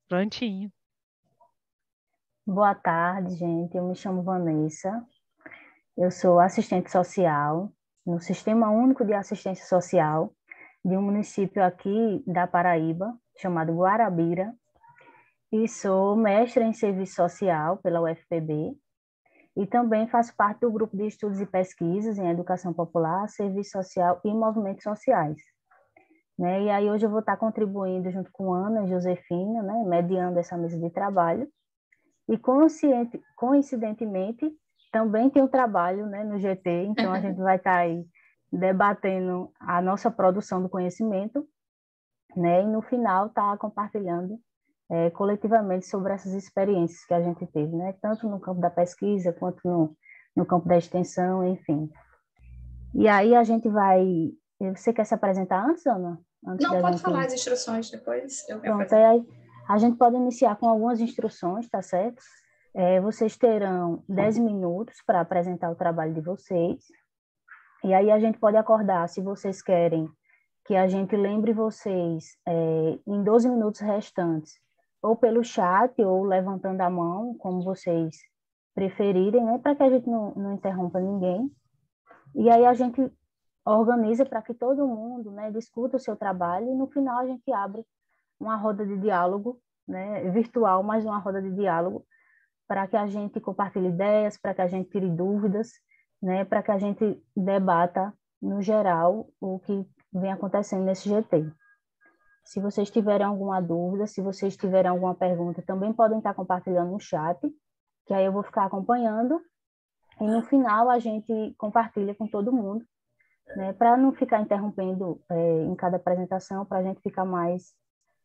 Prontinho. Boa tarde, gente. Eu me chamo Vanessa. Eu sou assistente social no Sistema Único de Assistência Social de um município aqui da Paraíba, chamado Guarabira, e sou mestra em serviço social pela UFPB e também faço parte do grupo de estudos e pesquisas em educação popular, serviço social e movimentos sociais. Né? E aí hoje eu vou estar contribuindo junto com Ana e Josefina, né, mediando essa mesa de trabalho. E coincidentemente, também tem um trabalho, né, no GT, então a gente vai estar aí debatendo a nossa produção do conhecimento, né, e no final estar compartilhando coletivamente sobre essas experiências que a gente teve, né, tanto no campo da pesquisa quanto no campo da extensão, enfim. E aí a gente vai... Você quer se apresentar antes, Ana? Antes Não, da pode gente... falar as instruções depois. Eu me Pronto, apresento. aí a gente pode iniciar com algumas instruções, tá certo? Vocês terão 10 minutos para apresentar o trabalho de vocês. E aí a gente pode acordar, se vocês querem que a gente lembre vocês em 12 minutos restantes, ou pelo chat, ou levantando a mão, como vocês preferirem, né? Para que a gente não interrompa ninguém. E aí a gente organiza para que todo mundo, né, discuta o seu trabalho, e no final a gente abre uma roda de diálogo, né, virtual, mas uma roda de diálogo, para que a gente compartilhe ideias, para que a gente tire dúvidas, né, para que a gente debata, no geral, o que vem acontecendo nesse GT. Se vocês tiverem alguma dúvida, se vocês tiverem alguma pergunta, também podem estar compartilhando no chat, que aí eu vou ficar acompanhando, e no final a gente compartilha com todo mundo, né, para não ficar interrompendo em cada apresentação, para a gente ficar mais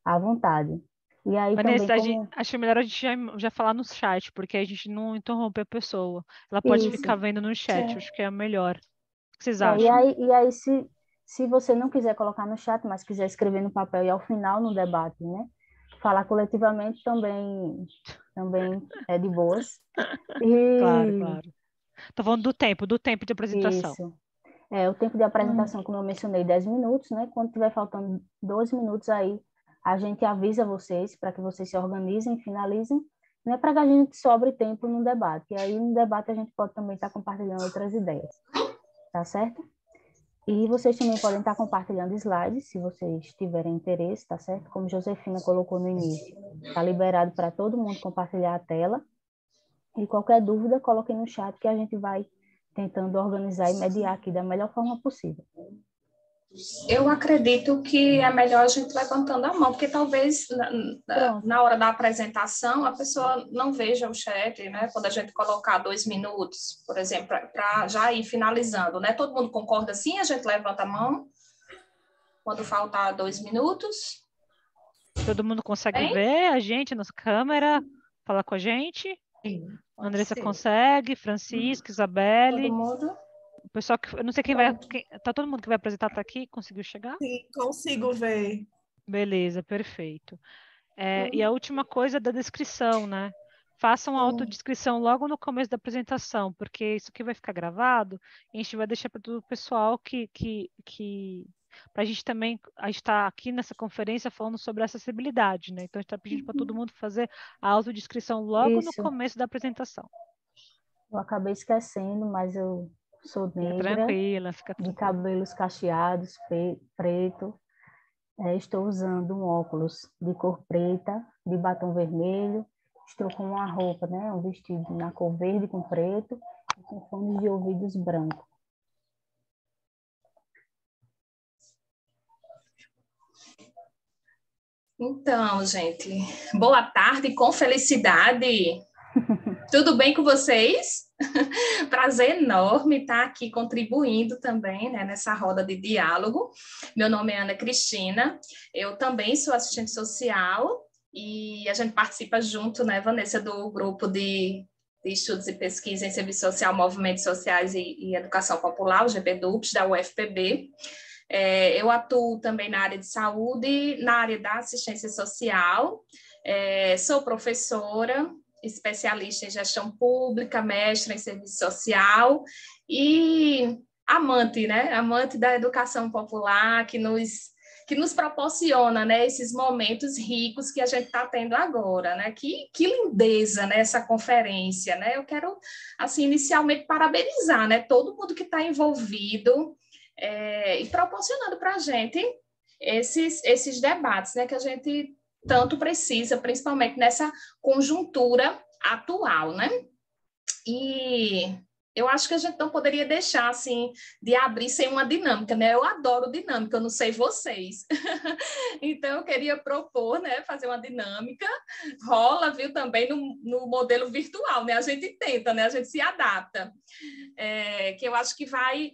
à vontade. E aí também Vanessa, como... acho melhor a gente já falar no chat, porque a gente não interrompe a pessoa. Ela pode ficar Isso. vendo no chat, acho que é melhor. O que vocês E acham? aí se você não quiser colocar no chat, mas quiser escrever no papel e ao final no debate, né? Falar coletivamente também é de boas. Claro, E claro. Tô falando do tempo de apresentação. isso. O tempo de apresentação, como eu mencionei, 10 minutos, né? Quando tiver faltando 12 minutos aí, a gente avisa vocês para que vocês se organizem, finalizem, né? Para que a gente sobre tempo no debate. E aí no debate a gente pode também estar compartilhando outras ideias. Tá certo? E vocês também podem estar compartilhando slides, se vocês tiverem interesse, tá certo? Como Josefina colocou no início, tá liberado para todo mundo compartilhar a tela. E qualquer dúvida, coloquem no chat que a gente vai tentando organizar e mediar aqui da melhor forma possível. Eu acredito que é melhor a gente levantando a mão, porque talvez na hora da apresentação a pessoa não veja o chat, né? Quando a gente colocar 2 minutos, por exemplo, para já ir finalizando, né? Todo mundo concorda assim? A gente levanta a mão quando faltar 2 minutos. Todo mundo consegue Hein? ver a gente, nossa câmera, falar com a gente? Sim, Andressa consegue, Francisca, Isabelle. todo mundo? O pessoal que eu não sei quem vai. Tá todo mundo que vai apresentar tá aqui? Conseguiu chegar? Sim, consigo ver. Beleza, perfeito. E a última coisa é da descrição, né? Façam a autodescrição logo no começo da apresentação, porque isso aqui vai ficar gravado e a gente vai deixar para todo o pessoal para a gente também, a gente está aqui nessa conferência falando sobre acessibilidade, né? Então a gente está pedindo para todo mundo fazer a autodescrição logo no Isso. começo da apresentação. Eu acabei esquecendo, mas eu sou Fica negra, tranquila, fica de tranquila. cabelos cacheados, preto. Estou usando um óculos de cor preta, de batom vermelho. Estou com uma roupa, né, um vestido na cor verde com preto e com fones de ouvidos branco. Então, gente, boa tarde, com felicidade. Tudo bem com vocês? Prazer enorme estar aqui contribuindo também, né, nessa roda de diálogo. Meu nome é Ana Cristina, eu também sou assistente social e a gente participa junto, né, Vanessa, do grupo de estudos e pesquisa em serviço social, movimentos sociais e educação popular, o GPDUPS, da UFPB. Eu atuo também na área de saúde, na área da assistência social, sou professora, especialista em gestão pública, mestra em serviço social e amante, né? Amante da educação popular, que que nos proporciona, né, esses momentos ricos que a gente está tendo agora, né? Que lindeza, né, essa conferência, né? Eu quero, assim, inicialmente parabenizar, né, todo mundo que está envolvido e proporcionando para a gente esses debates, né, que a gente tanto precisa, principalmente nessa conjuntura atual, né? E eu acho que a gente não poderia deixar, assim, de abrir sem uma dinâmica, né? Eu adoro dinâmica, eu não sei vocês. Então, eu queria propor, né, fazer uma dinâmica. Rola, viu, também no modelo virtual, né? A gente tenta, né? A gente se adapta. Que eu acho que vai,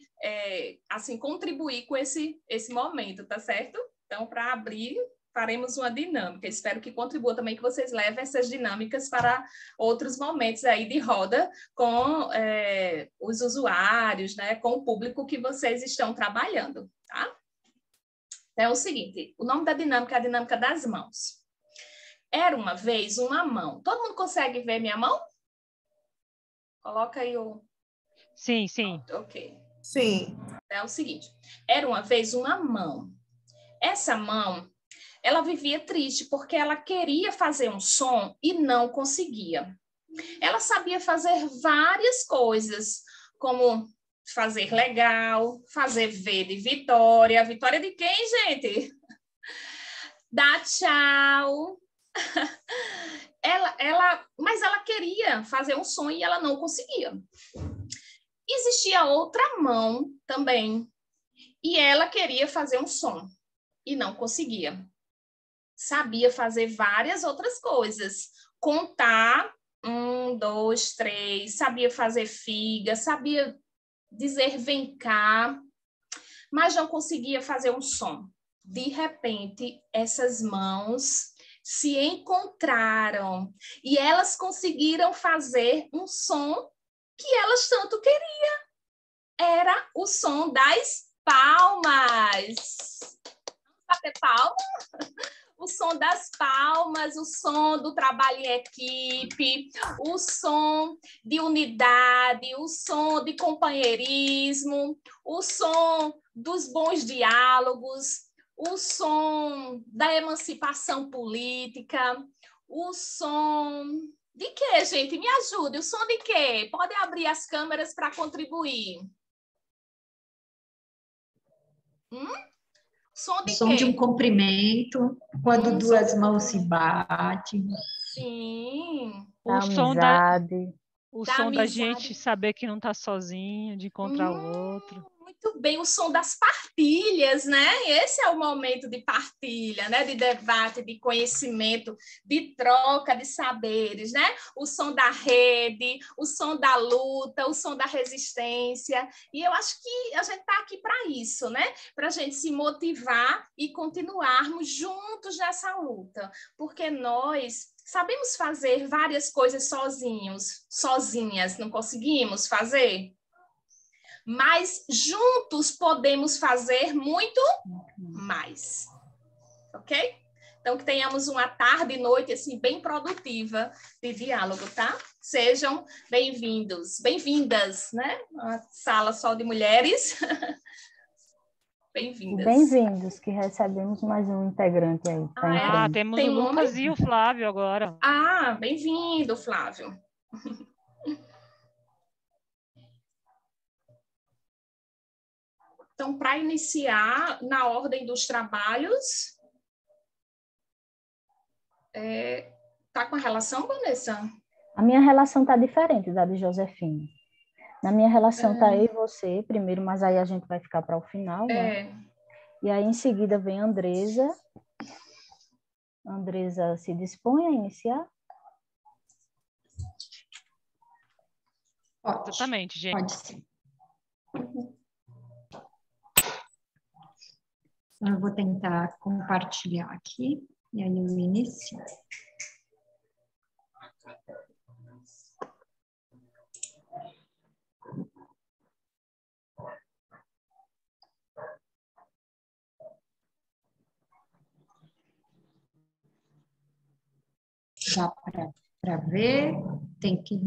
assim, contribuir com esse momento, tá certo? Então, para abrir, faremos uma dinâmica. Espero que contribua também, que vocês levem essas dinâmicas para outros momentos aí de roda com os usuários, né, com o público que vocês estão trabalhando, tá? Então, é o seguinte, o nome da dinâmica é a dinâmica das mãos. Era uma vez uma mão. Todo mundo consegue ver minha mão? Coloca aí o... Sim, sim. Ok. Sim. É o seguinte, era uma vez uma mão. Essa mão, ela vivia triste porque ela queria fazer um som e não conseguia. Ela sabia fazer várias coisas, como fazer legal, fazer V de Vitória. Vitória de quem, gente? Dar tchau. Mas ela queria fazer um som e ela não conseguia. Existia outra mão também, e ela queria fazer um som e não conseguia. Sabia fazer várias outras coisas, contar 1, 2, 3, sabia fazer figa, sabia dizer vem cá, mas não conseguia fazer um som. De repente, essas mãos se encontraram e elas conseguiram fazer um som que elas tanto queriam. Era o som das palmas. Vamos bater palma? O som das palmas, o som do trabalho em equipe, o som de unidade, o som de companheirismo, o som dos bons diálogos, o som da emancipação política, o som... De quê, gente? Me ajude. O som de quê? Podem abrir as câmeras para contribuir. Som de som quê? de um cumprimento, quando duas mãos se batem. Sim. O som amizade. o Da som da amizade. gente saber que não está sozinho, de encontrar o outro. Muito bem, o som das partilhas, né? Esse é o momento de partilha, né? De debate, de conhecimento, de troca de saberes, né? O som da rede, o som da luta, o som da resistência. E eu acho que a gente está aqui para isso, né? Para a gente se motivar e continuarmos juntos nessa luta, porque nós sabemos fazer várias coisas sozinhas, não conseguimos fazer? Mas juntos podemos fazer muito mais, ok? Então, que tenhamos uma tarde e noite, assim, bem produtiva de diálogo, tá? Sejam bem-vindos, bem-vindas, né? Uma sala só de mulheres. Bem-vindas. Bem-vindos, que recebemos mais um integrante aí. Tá entrando. Temos Tem o um Lucas homem? e o Flávio agora. Bem-vindo, Flávio. Então, para iniciar na ordem dos trabalhos, tá com a relação, Vanessa? A minha relação tá diferente da de Josefina. Na minha relação tá eu e você primeiro, mas aí a gente vai ficar para o final, né? E aí em seguida vem a Andresa. A Andresa se dispõe a iniciar? Pode. Exatamente, gente. Pode sim. Então, eu vou tentar compartilhar aqui, e aí eu inicio. Dá para ver? Tem que...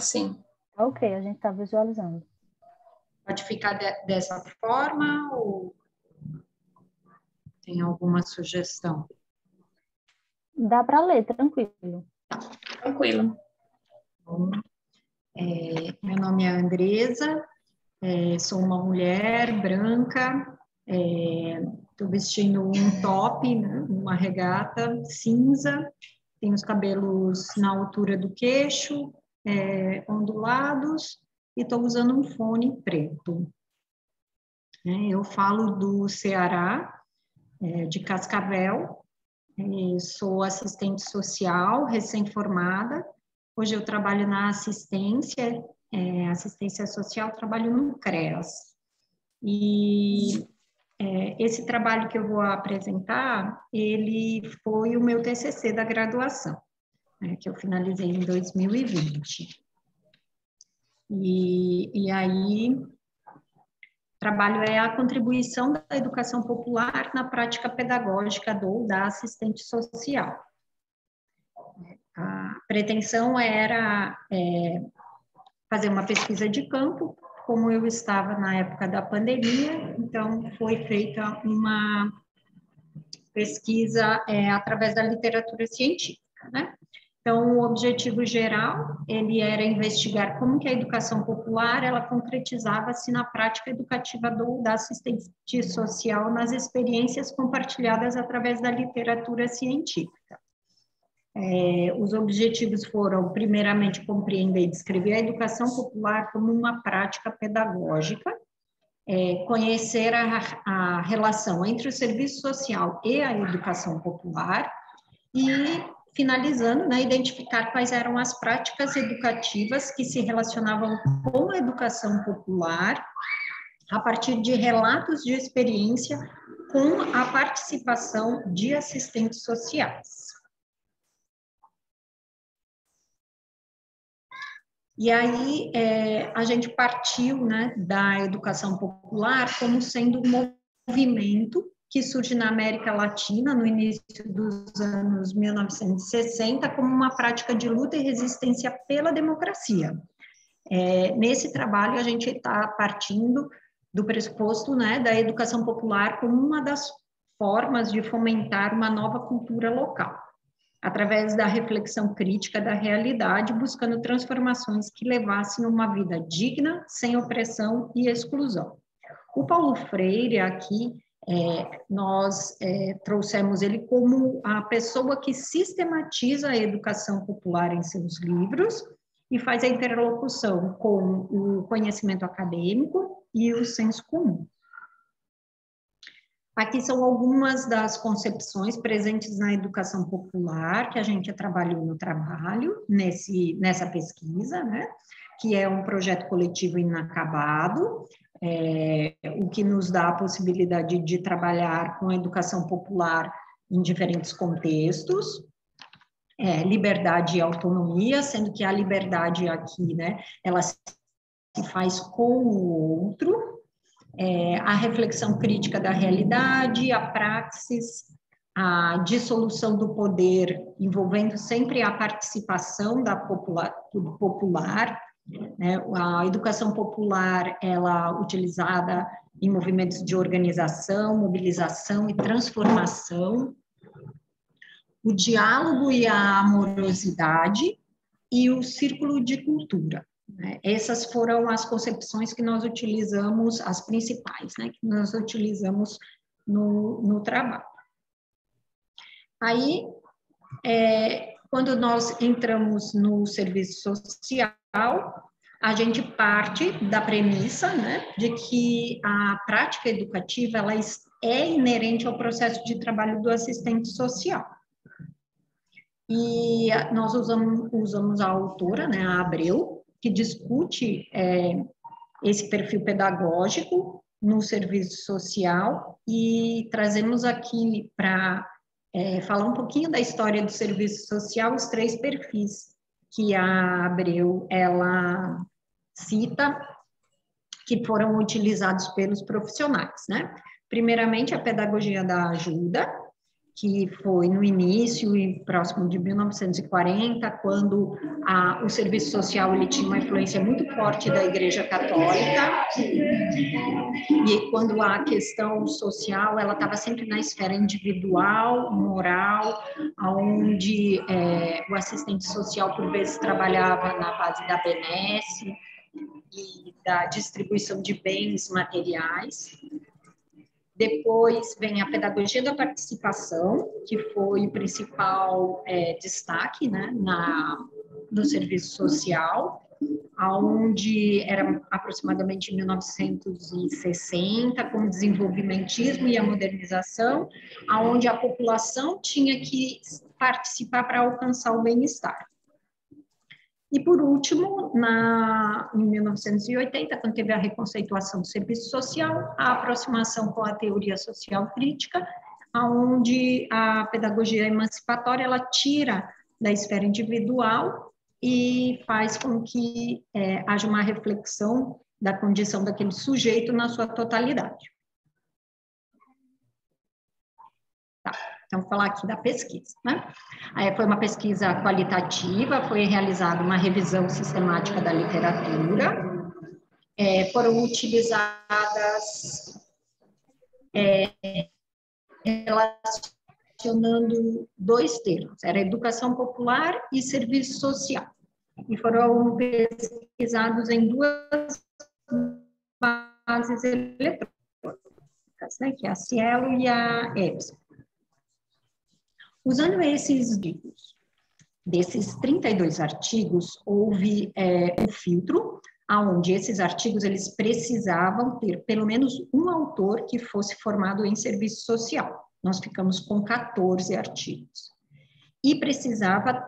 Sim. Ok, a gente está visualizando. Pode ficar dessa forma ou tem alguma sugestão? Dá para ler, tranquilo. Tranquilo. Bom, meu nome é Andresa, sou uma mulher branca, estou vestindo um top, né, uma regata cinza, tenho os cabelos na altura do queixo, ondulados, e estou usando um fone preto. Eu falo do Ceará, de Cascavel, sou assistente social, recém-formada. Hoje eu trabalho na assistência social, trabalho no CREAS. E esse trabalho que eu vou apresentar, ele foi o meu TCC da graduação, né, que eu finalizei em 2020. E aí, o trabalho é a contribuição da educação popular na prática pedagógica da assistente social. A pretensão era fazer uma pesquisa de campo, como eu estava na época da pandemia, então foi feita uma pesquisa através da literatura científica, né? Então, o objetivo geral, ele era investigar como que a educação popular, ela concretizava-se na prática educativa da assistente social nas experiências compartilhadas através da literatura científica. Os objetivos foram, primeiramente, compreender e descrever a educação popular como uma prática pedagógica, conhecer a relação entre o serviço social e a educação popular e, finalizando, né, identificar quais eram as práticas educativas que se relacionavam com a educação popular a partir de relatos de experiência com a participação de assistentes sociais. E aí, a gente partiu, né, da educação popular como sendo um movimento que surge na América Latina no início dos anos 1960 como uma prática de luta e resistência pela democracia. Nesse trabalho, a gente está partindo do pressuposto, né, da educação popular como uma das formas de fomentar uma nova cultura local, através da reflexão crítica da realidade, buscando transformações que levassem uma vida digna, sem opressão e exclusão. O Paulo Freire, aqui, nós trouxemos ele como a pessoa que sistematiza a educação popular em seus livros e faz a interlocução com o conhecimento acadêmico e o senso comum. Aqui são algumas das concepções presentes na educação popular que a gente trabalhou no trabalho, nessa pesquisa, né? Que é um projeto coletivo inacabado, o que nos dá a possibilidade de trabalhar com a educação popular em diferentes contextos, liberdade e autonomia, sendo que a liberdade aqui, né, ela se faz com o outro, a reflexão crítica da realidade, a praxis, a dissolução do poder, envolvendo sempre a participação do popular, né? A educação popular, ela utilizada em movimentos de organização, mobilização e transformação, o diálogo e a amorosidade e o círculo de cultura. Essas foram as concepções que nós utilizamos, as principais, né, que nós utilizamos no trabalho. Aí, quando nós entramos no serviço social, a gente parte da premissa, né, de que a prática educativa ela é inerente ao processo de trabalho do assistente social. E nós usamos a autora, né, a Abreu, que discute esse perfil pedagógico no serviço social e trazemos aqui para falar um pouquinho da história do serviço social, os 3 perfis que a Abreu, ela cita, que foram utilizados pelos profissionais, né? Primeiramente, a pedagogia da ajuda, que foi no início e próximo de 1940, quando o serviço social ele tinha uma influência muito forte da Igreja Católica, e quando a questão social ela estava sempre na esfera individual, moral, onde o assistente social por vezes trabalhava na base da benesse e da distribuição de bens materiais. Depois vem a pedagogia da participação, que foi o principal destaque, né, no serviço social, onde era aproximadamente 1960, com o desenvolvimentismo e a modernização, onde a população tinha que participar para alcançar o bem-estar. E, por último, em 1980, quando teve a reconceituação do serviço social, a aproximação com a teoria social crítica, onde a pedagogia emancipatória ela tira da esfera individual e faz com que haja uma reflexão da condição daquele sujeito na sua totalidade. Tá. Então, vou falar aqui da pesquisa, né? Foi uma pesquisa qualitativa, foi realizada uma revisão sistemática da literatura, foram utilizadas relacionando dois termos, era educação popular e serviço social, e foram pesquisados em duas bases eletrônicas, né, que é a Cielo e a EBSCO. Usando esses artigos, desses 32 artigos, houve um filtro, onde esses artigos eles precisavam ter pelo menos um autor que fosse formado em serviço social. Nós ficamos com 14 artigos. E precisava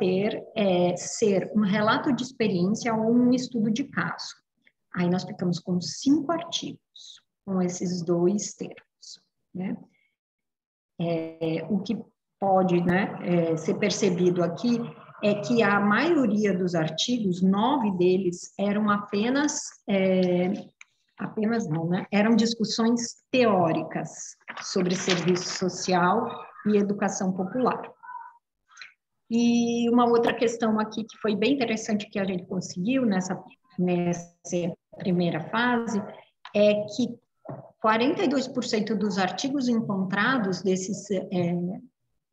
ser um relato de experiência ou um estudo de caso. Aí nós ficamos com 5 artigos, com esses dois termos, né? O que pode, né, ser percebido aqui é que a maioria dos artigos, 9 deles, eram apenas não, né, eram discussões teóricas sobre serviço social e educação popular. E uma outra questão aqui que foi bem interessante que a gente conseguiu nessa primeira fase é que 42% dos artigos encontrados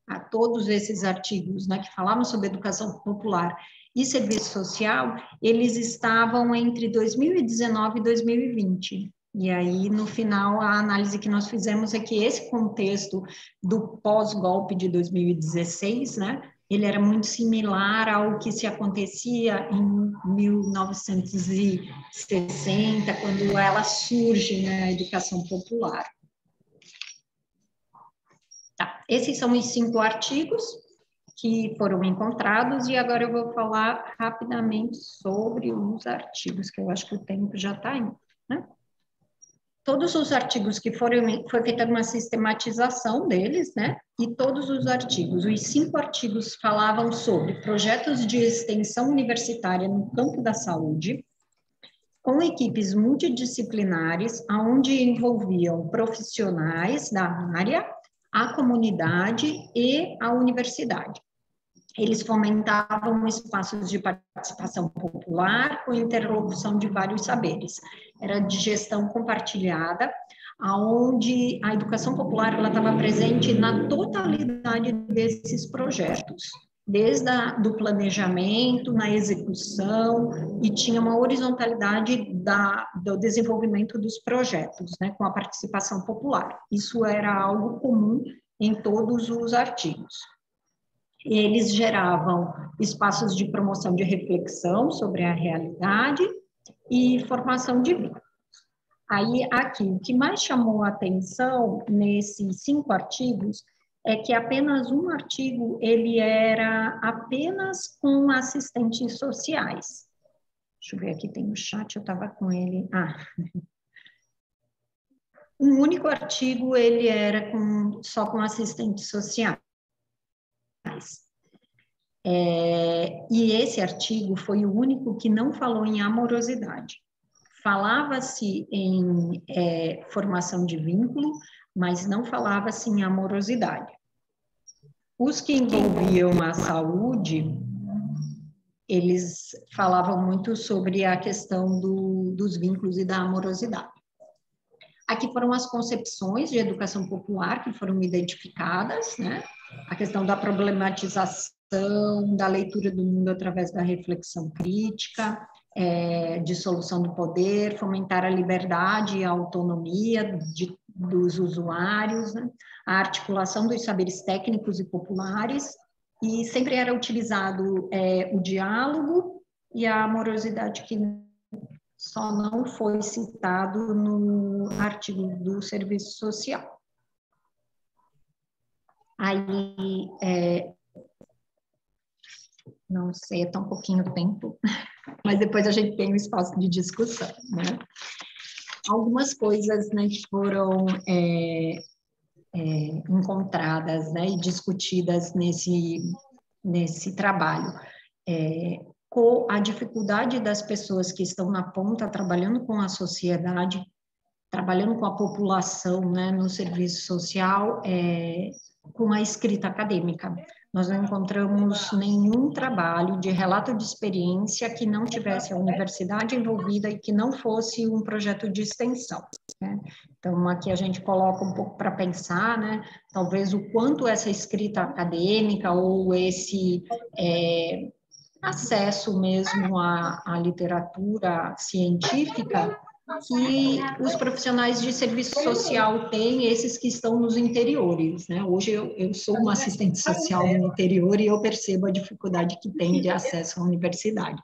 a todos esses artigos, né, que falavam sobre educação popular e serviço social, eles estavam entre 2019 e 2020. E aí, no final, a análise que nós fizemos é que esse contexto do pós-golpe de 2016, né, ele era muito similar ao que se acontecia em 1960, quando ela surge, né, a educação popular. Tá. Esses são os 5 artigos que foram encontrados, e agora eu vou falar rapidamente sobre os artigos, que eu acho que o tempo já está indo, né? Todos os artigos que foi feita uma sistematização deles, né? E todos os artigos, os 5 artigos falavam sobre projetos de extensão universitária no campo da saúde, com equipes multidisciplinares, onde envolviam profissionais da área, a comunidade e a universidade. Eles fomentavam espaços de participação popular com interlocução de vários saberes. Era de gestão compartilhada, onde a educação popular ela estava presente na totalidade desses projetos, desde do planejamento, na execução, e tinha uma horizontalidade do desenvolvimento dos projetos, né, com a participação popular. Isso era algo comum em todos os artigos. Eles geravam espaços de promoção de reflexão sobre a realidade e formação de vínculos. Aí, aqui, o que mais chamou a atenção nesses 5 artigos é que apenas um artigo, ele era apenas com assistentes sociais. Deixa eu ver aqui, tem o chat, eu estava com ele. Um único artigo, ele era só com assistentes sociais. E esse artigo foi o único que não falou em amorosidade. Falava-se em formação de vínculo, mas não falava-se em amorosidade. Os que envolviam a saúde, eles falavam muito sobre a questão dos vínculos e da amorosidade. Aqui foram as concepções de educação popular que foram identificadas, né? A questão da problematização, da leitura do mundo através da reflexão crítica, dissolução do poder, fomentar a liberdade e a autonomia dos usuários, né? A articulação dos saberes técnicos e populares, e sempre era utilizado o diálogo e a amorosidade, que só não foi citado no artigo do serviço social. Aí, não sei, está um pouquinho o tempo, mas depois a gente tem um espaço de discussão, né? Algumas coisas, né, que foram encontradas, né, e discutidas nesse trabalho. Com a dificuldade das pessoas que estão na ponta, trabalhando com a sociedade, trabalhando com a população, né, no serviço social, com a escrita acadêmica. Nós não encontramos nenhum trabalho de relato de experiência que não tivesse a universidade envolvida e que não fosse um projeto de extensão, né? Então, aqui a gente coloca um pouco para pensar, né, talvez o quanto essa escrita acadêmica ou esse acesso mesmo à literatura científica que os profissionais de serviço social têm, esses que estão nos interiores, né? Hoje eu sou uma assistente social no interior e eu percebo a dificuldade que tem de acesso à universidade.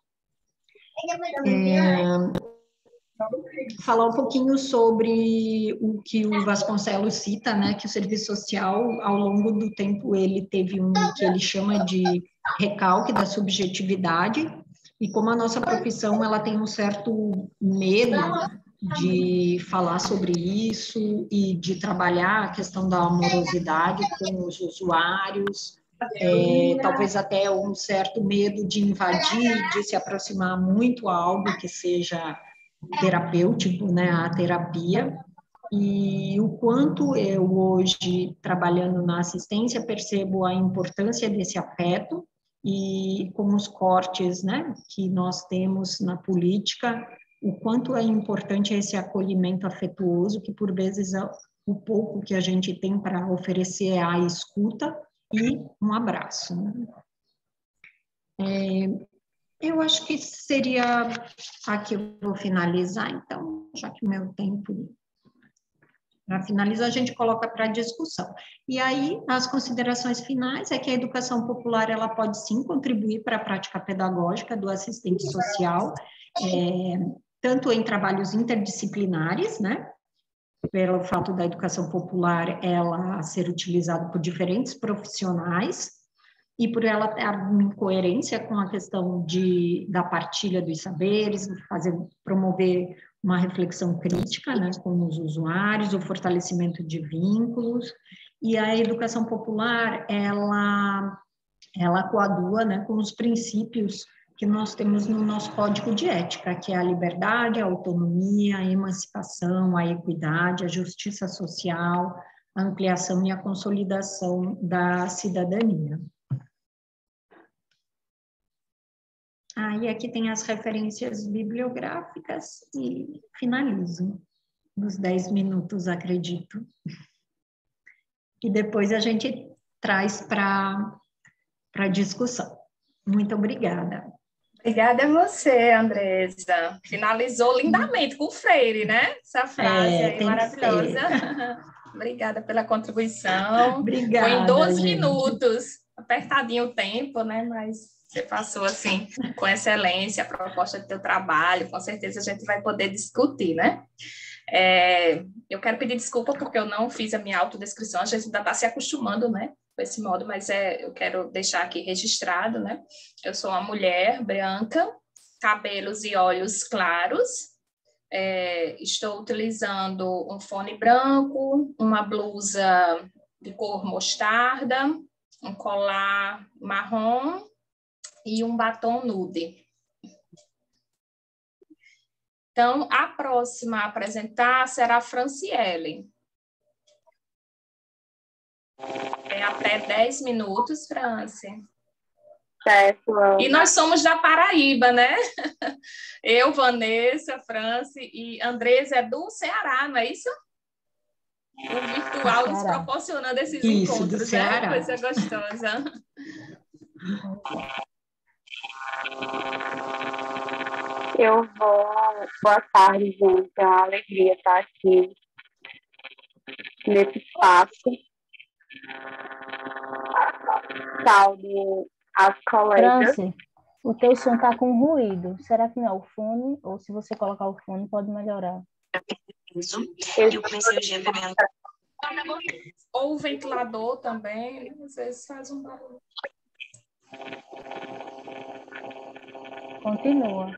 Falar um pouquinho sobre o que o Vasconcelos cita, né? Que o serviço social, ao longo do tempo, ele teve que ele chama de recalque da subjetividade, e como a nossa profissão ela tem um certo medo de falar sobre isso e de trabalhar a questão da amorosidade com os usuários, talvez até um certo medo de invadir, de se aproximar muito a algo que seja terapêutico, né, a terapia. E o quanto eu hoje, trabalhando na assistência, percebo a importância desse afeto, e com os cortes, né, que nós temos na política, o quanto é importante esse acolhimento afetuoso, que por vezes o pouco que a gente tem para oferecer é a escuta e um abraço, né? Eu acho que seria aqui eu vou finalizar, então, já que o meu tempo... Para finalizar, a gente coloca para discussão. E aí, as considerações finais é que a educação popular ela pode sim contribuir para a prática pedagógica do assistente social, tanto em trabalhos interdisciplinares, né? Pelo fato da educação popular ela ser utilizada por diferentes profissionais e por ela ter em coerência com a questão da partilha dos saberes, promover uma reflexão crítica, né, com os usuários, o fortalecimento de vínculos, e a educação popular, ela coadua, né, com os princípios que nós temos no nosso código de ética, que é a liberdade, a autonomia, a emancipação, a equidade, a justiça social, a ampliação e a consolidação da cidadania. E aqui tem as referências bibliográficas e finalizo nos 10 minutos, acredito. E depois a gente traz para discussão. Muito obrigada. Obrigada a você, Andresa. Finalizou lindamente com o Freire, né? Essa frase aí maravilhosa. Obrigada pela contribuição. Obrigada, foi em 12 gente. minutos, apertadinho o tempo, né? Mas você passou assim com excelência a proposta do teu trabalho. Com certeza a gente vai poder discutir, né? Eu quero pedir desculpa porque eu não fiz a minha autodescrição. A gente ainda está se acostumando, né? Com esse modo, mas eu quero deixar aqui registrado, né? Eu sou uma mulher branca, cabelos e olhos claros. Estou utilizando um fone branco, uma blusa de cor mostarda, um colar marrom e um batom nude. Então, a próxima a apresentar será a Franciele. até 10 minutos, Franci. Certo, Ana. E nós somos da Paraíba, né? Eu, Vanessa, Franci e Andresa é do Ceará, não é isso? O virtual nos proporcionando esses encontros, né? Coisa gostosa. Eu vou... Boa tarde, gente. É uma alegria estar aqui nesse espaço. Salve as colegas. Franci, o teu som tá com ruído. Será que não é o fone? Ou se você colocar o fone, pode melhorar. Eu comecei o dia bebendo. Ou o ventilador também, às vezes faz um barulho. Continua.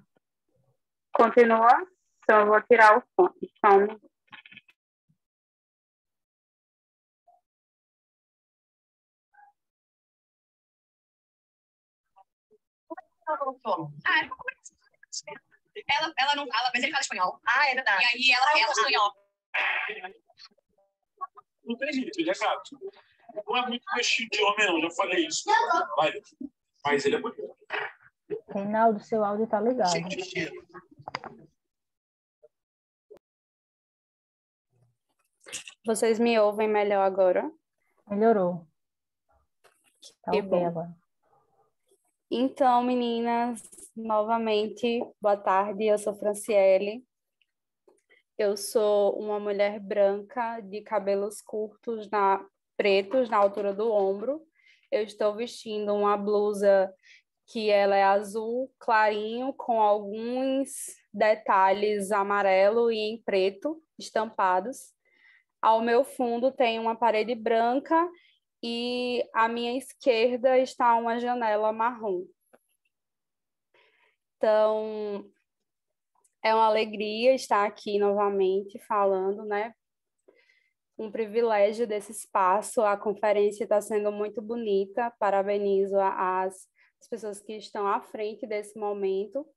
Continua? Então eu vou tirar o fone. Só um minuto. Ela não fala, mas ele fala espanhol. Ah, é verdade. E aí ela espanhol. Não tem jeito, ele é gato. Não é muito meu estilo de homem, não, já falei isso. Mas ele é bonito. Reinaldo, seu áudio tá ligado. Vocês me ouvem melhor agora? Melhorou. Tá Que ok bom. agora. Então, meninas, novamente, boa tarde, eu sou Franciele. Eu sou uma mulher branca de cabelos curtos, pretos, na altura do ombro. Eu estou vestindo uma blusa que ela é azul clarinho, com alguns detalhes amarelo e em preto estampados. Ao meu fundo tem uma parede branca e à minha esquerda está uma janela marrom. Então, é uma alegria estar aqui novamente falando, né? Um privilégio desse espaço. A conferência está sendo muito bonita. Parabenizo as pessoas que estão à frente desse momento.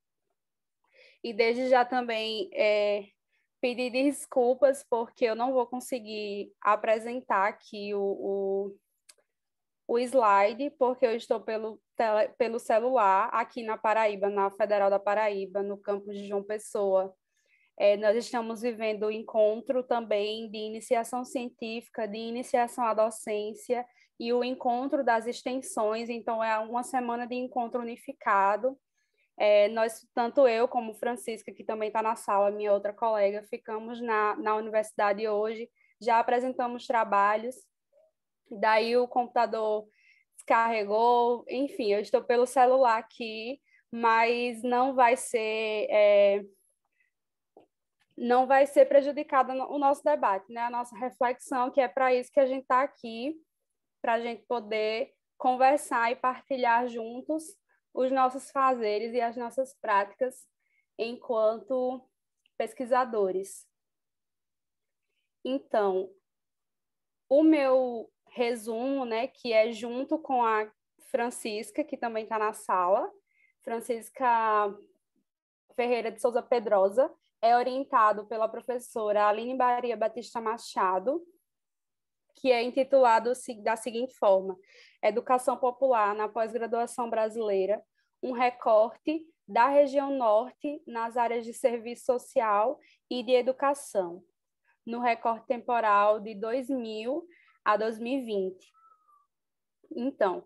E desde já também pedir desculpas, porque eu não vou conseguir apresentar aqui o slide, porque eu estou pelo celular aqui na Paraíba, na Federal da Paraíba, no campus de João Pessoa. Nós estamos vivendo o encontro também de iniciação científica, de iniciação à docência e o encontro das extensões, então é uma semana de encontro unificado. Nós, tanto eu como Francisca, que também está na sala, minha outra colega, ficamos na universidade hoje, já apresentamos trabalhos, daí o computador descarregou, enfim, eu estou pelo celular aqui, mas não vai ser prejudicado o nosso debate, né? A nossa reflexão, que é para isso que a gente está aqui, para a gente poder conversar e partilhar juntos os nossos fazeres e as nossas práticas enquanto pesquisadores. Então, o meu resumo, né, que é junto com a Francisca, que também está na sala, Francisca Ferreira de Souza Pedrosa, é orientado pela professora Aline Maria Batista Machado, que é intitulado da seguinte forma: Educação Popular na Pós-Graduação Brasileira, um recorte da região norte nas áreas de serviço social e de educação, no recorte temporal de 2000 a 2020. Então,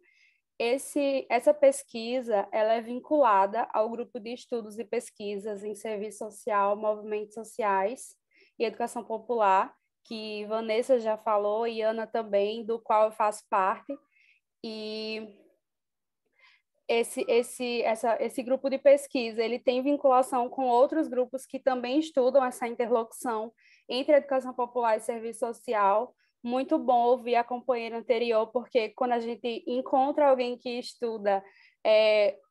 essa pesquisa ela é vinculada ao grupo de estudos e pesquisas em serviço social, movimentos sociais e educação popular, que Vanessa já falou e Ana também, do qual eu faço parte. E esse grupo de pesquisa ele tem vinculação com outros grupos que também estudam essa interlocução entre educação popular e serviço social. Muito bom ouvir a companheira anterior, porque quando a gente encontra alguém que estuda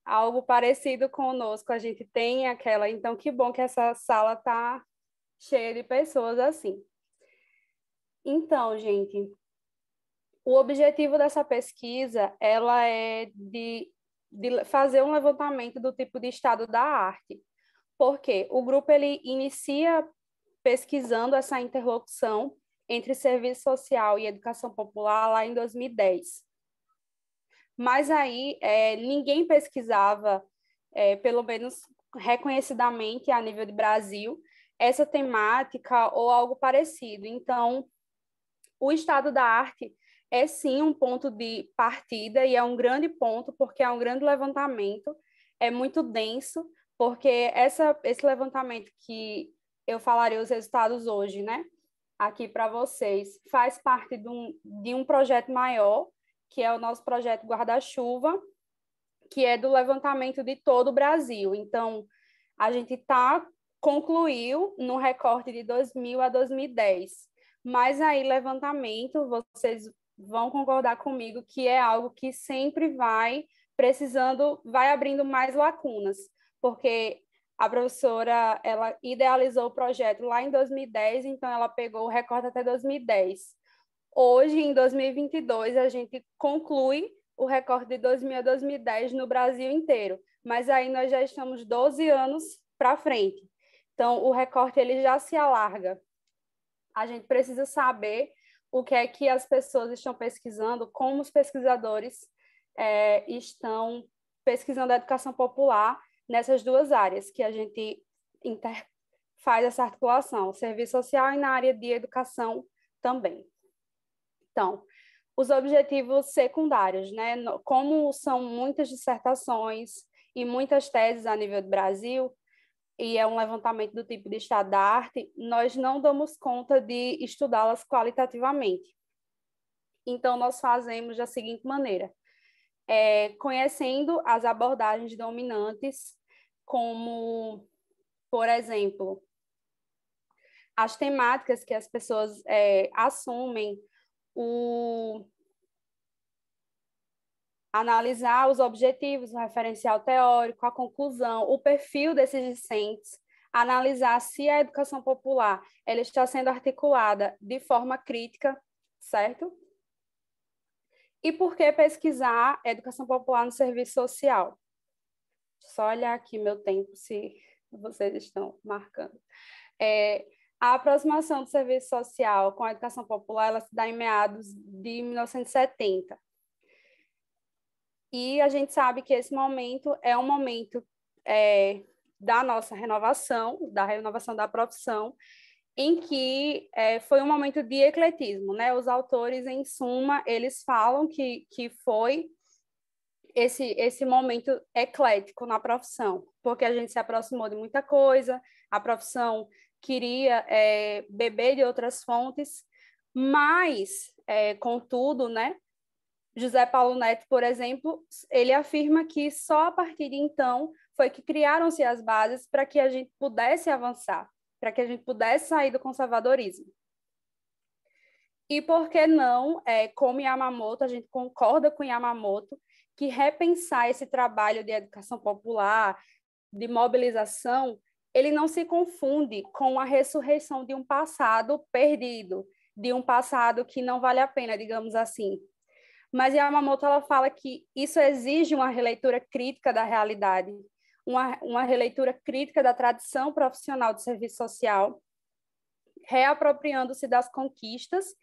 algo parecido conosco, a gente tem aquela... Então, que bom que essa sala está cheia de pessoas assim. Então, gente, o objetivo dessa pesquisa ela é de fazer um levantamento do tipo de estado da arte, porque o grupo ele inicia pesquisando essa interlocução entre serviço social e educação popular lá em 2010. Mas aí ninguém pesquisava, pelo menos reconhecidamente a nível de Brasil, essa temática ou algo parecido. Então, o estado da arte é sim um ponto de partida e é um grande ponto, porque é um grande levantamento, é muito denso, porque esse levantamento que eu falarei os resultados hoje, né, aqui para vocês, faz parte de um projeto maior, que é o nosso projeto Guarda-Chuva, que é do levantamento de todo o Brasil. Então, a gente concluiu no recorte de 2000 a 2010. Mas aí, levantamento, vocês vão concordar comigo que é algo que sempre vai precisando, vai abrindo mais lacunas, porque a professora, ela idealizou o projeto lá em 2010, então ela pegou o recorte até 2010. Hoje, em 2022, a gente conclui o recorte de 2000 a 2010 no Brasil inteiro, mas aí nós já estamos 12 anos para frente. Então, o recorte ele já se alarga. A gente precisa saber o que é que as pessoas estão pesquisando, como os pesquisadores estão pesquisando a educação popular nessas duas áreas que a gente faz essa articulação, serviço social e na área de educação também. Então, os objetivos secundários, né? Como são muitas dissertações e muitas teses a nível do Brasil, e é um levantamento do tipo de estado da arte, nós não damos conta de estudá-las qualitativamente. Então, nós fazemos da seguinte maneira, conhecendo as abordagens dominantes, como, por exemplo, as temáticas que as pessoas assumem, analisar os objetivos, o referencial teórico, a conclusão, o perfil desses discentes, analisar se a educação popular ela está sendo articulada de forma crítica, certo? E por que pesquisar educação popular no serviço social? Só olhar aqui meu tempo, se vocês estão marcando. A aproximação do serviço social com a educação popular ela se dá em meados de 1970. E a gente sabe que esse momento é um momento da nossa renovação, da renovação da profissão, em que foi um momento de ecletismo, né? Os autores, em suma, eles falam que foi esse momento eclético na profissão, porque a gente se aproximou de muita coisa, a profissão queria beber de outras fontes, mas, contudo, né? José Paulo Neto, por exemplo, ele afirma que só a partir de então foi que criaram-se as bases para que a gente pudesse avançar, para que a gente pudesse sair do conservadorismo. E por que não, como Yamamoto, a gente concorda com Yamamoto, que repensar esse trabalho de educação popular, de mobilização, ele não se confunde com a ressurreição de um passado perdido, de um passado que não vale a pena, digamos assim. Mas Yamamoto ela fala que isso exige uma releitura crítica da realidade, uma releitura crítica da tradição profissional do serviço social, reapropriando-se das conquistas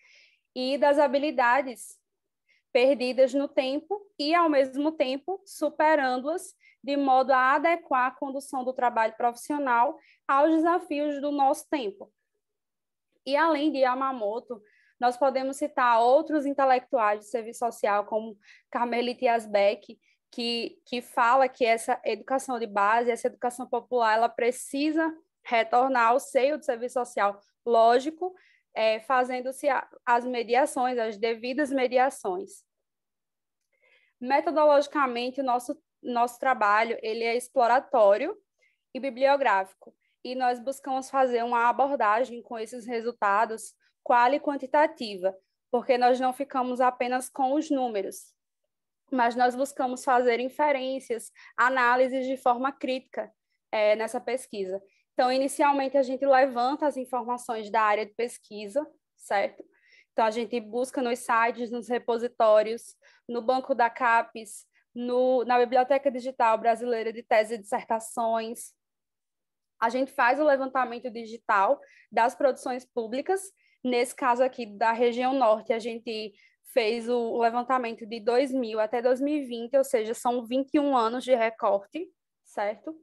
e das habilidades perdidas no tempo e, ao mesmo tempo, superando-as de modo a adequar a condução do trabalho profissional aos desafios do nosso tempo. E, além de Yamamoto, nós podemos citar outros intelectuais de serviço social, como Carmelita Yazbek, que fala que essa educação de base, essa educação popular, ela precisa retornar ao seio do serviço social, lógico, fazendo-se as mediações, as devidas mediações. Metodologicamente, o nosso trabalho ele é exploratório e bibliográfico, e nós buscamos fazer uma abordagem com esses resultados qual e quantitativa, porque nós não ficamos apenas com os números, mas nós buscamos fazer inferências, análises de forma crítica nessa pesquisa. Então, inicialmente, a gente levanta as informações da área de pesquisa, certo? Então, a gente busca nos sites, nos repositórios, no banco da CAPES, na Biblioteca Digital Brasileira de Tese e Dissertações. A gente faz o levantamento digital das produções públicas Nesse caso aqui da região norte, a gente fez o levantamento de 2000 até 2020, ou seja, são 21 anos de recorte, certo?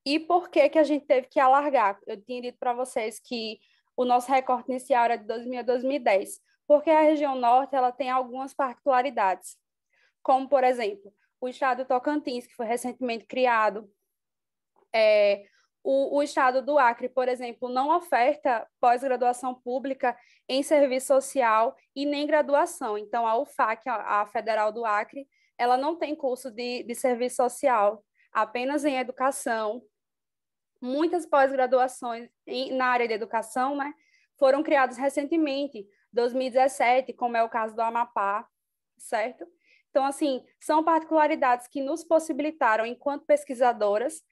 E por que que a gente teve que alargar? Eu tinha dito para vocês que o nosso recorte inicial era de 2000 a 2010, porque a região norte ela tem algumas particularidades, como, por exemplo, o estado do Tocantins, que foi recentemente criado. O estado do Acre, por exemplo, não oferta pós-graduação pública em serviço social e nem graduação. Então, a UFAC, a Federal do Acre, ela não tem curso de serviço social, apenas em educação. Muitas pós-graduações na área de educação, né, foram criadas recentemente, 2017, como é o caso do Amapá, certo? Então, assim, são particularidades que nos possibilitaram, enquanto pesquisadoras,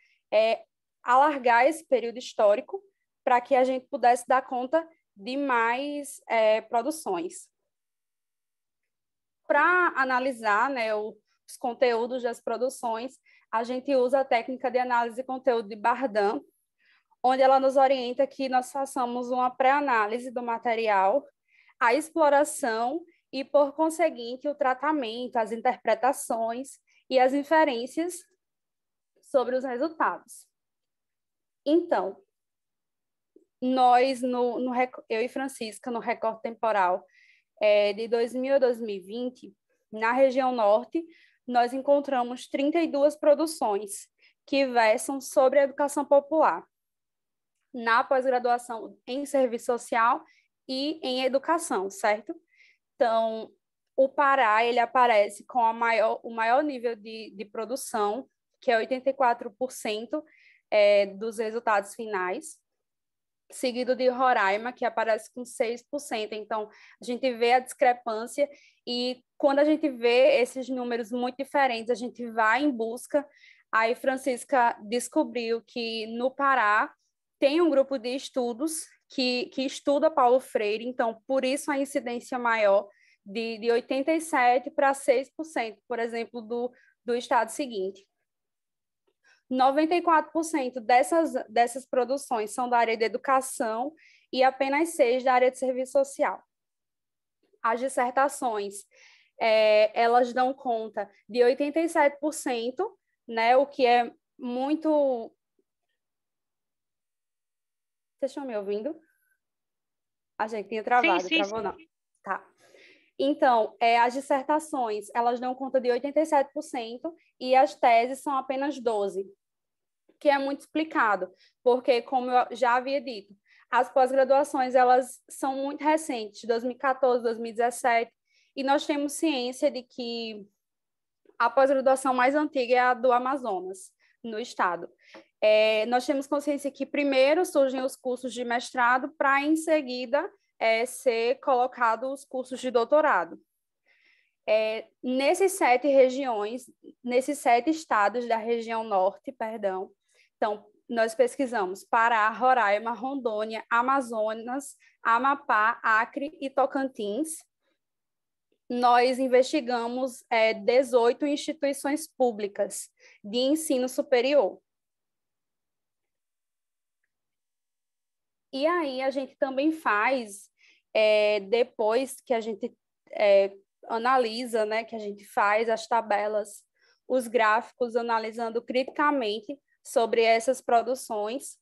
alargar esse período histórico para que a gente pudesse dar conta de mais produções. Para analisar, né, os conteúdos das produções, a gente usa a técnica de análise de conteúdo de Bardhan, onde ela nos orienta que nós façamos uma pré-análise do material, a exploração e, por conseguinte, o tratamento, as interpretações e as inferências sobre os resultados. Então, nós, eu e Francisca, no recorte temporal de 2000 a 2020, na região norte, nós encontramos 32 produções que versam sobre a educação popular, na pós-graduação em serviço social e em educação, certo? Então, o Pará, ele aparece com o maior nível de produção, que é 84% dos resultados finais, seguido de Roraima, que aparece com 6%. Então, a gente vê a discrepância e quando a gente vê esses números muito diferentes, a gente vai em busca. Aí, Francisca descobriu que no Pará tem um grupo de estudos que estuda Paulo Freire, então, por isso a incidência maior de 87% para 6%, por exemplo, do estado seguinte. 94% dessas produções são da área de educação e apenas 6% da área de serviço social. As dissertações, elas dão conta de 87%, né, o que é muito... Vocês estão me ouvindo? A gente tinha travado, sim, travou não. Tá. Então, as dissertações, elas dão conta de 87% e as teses são apenas 12%, que é muito explicado, porque, como eu já havia dito, as pós-graduações, elas são muito recentes, 2014, 2017, e nós temos ciência de que a pós-graduação mais antiga é a do Amazonas, no estado. Nós temos consciência que primeiro surgem os cursos de mestrado para, em seguida, ser colocado os cursos de doutorado. Nesses 7 estados da região norte, perdão, então, nós pesquisamos Pará, Roraima, Rondônia, Amazonas, Amapá, Acre e Tocantins. Nós investigamos 18 instituições públicas de ensino superior. E aí a gente também faz, depois que a gente analisa, né, que a gente faz as tabelas, os gráficos, analisando criticamente sobre essas produções,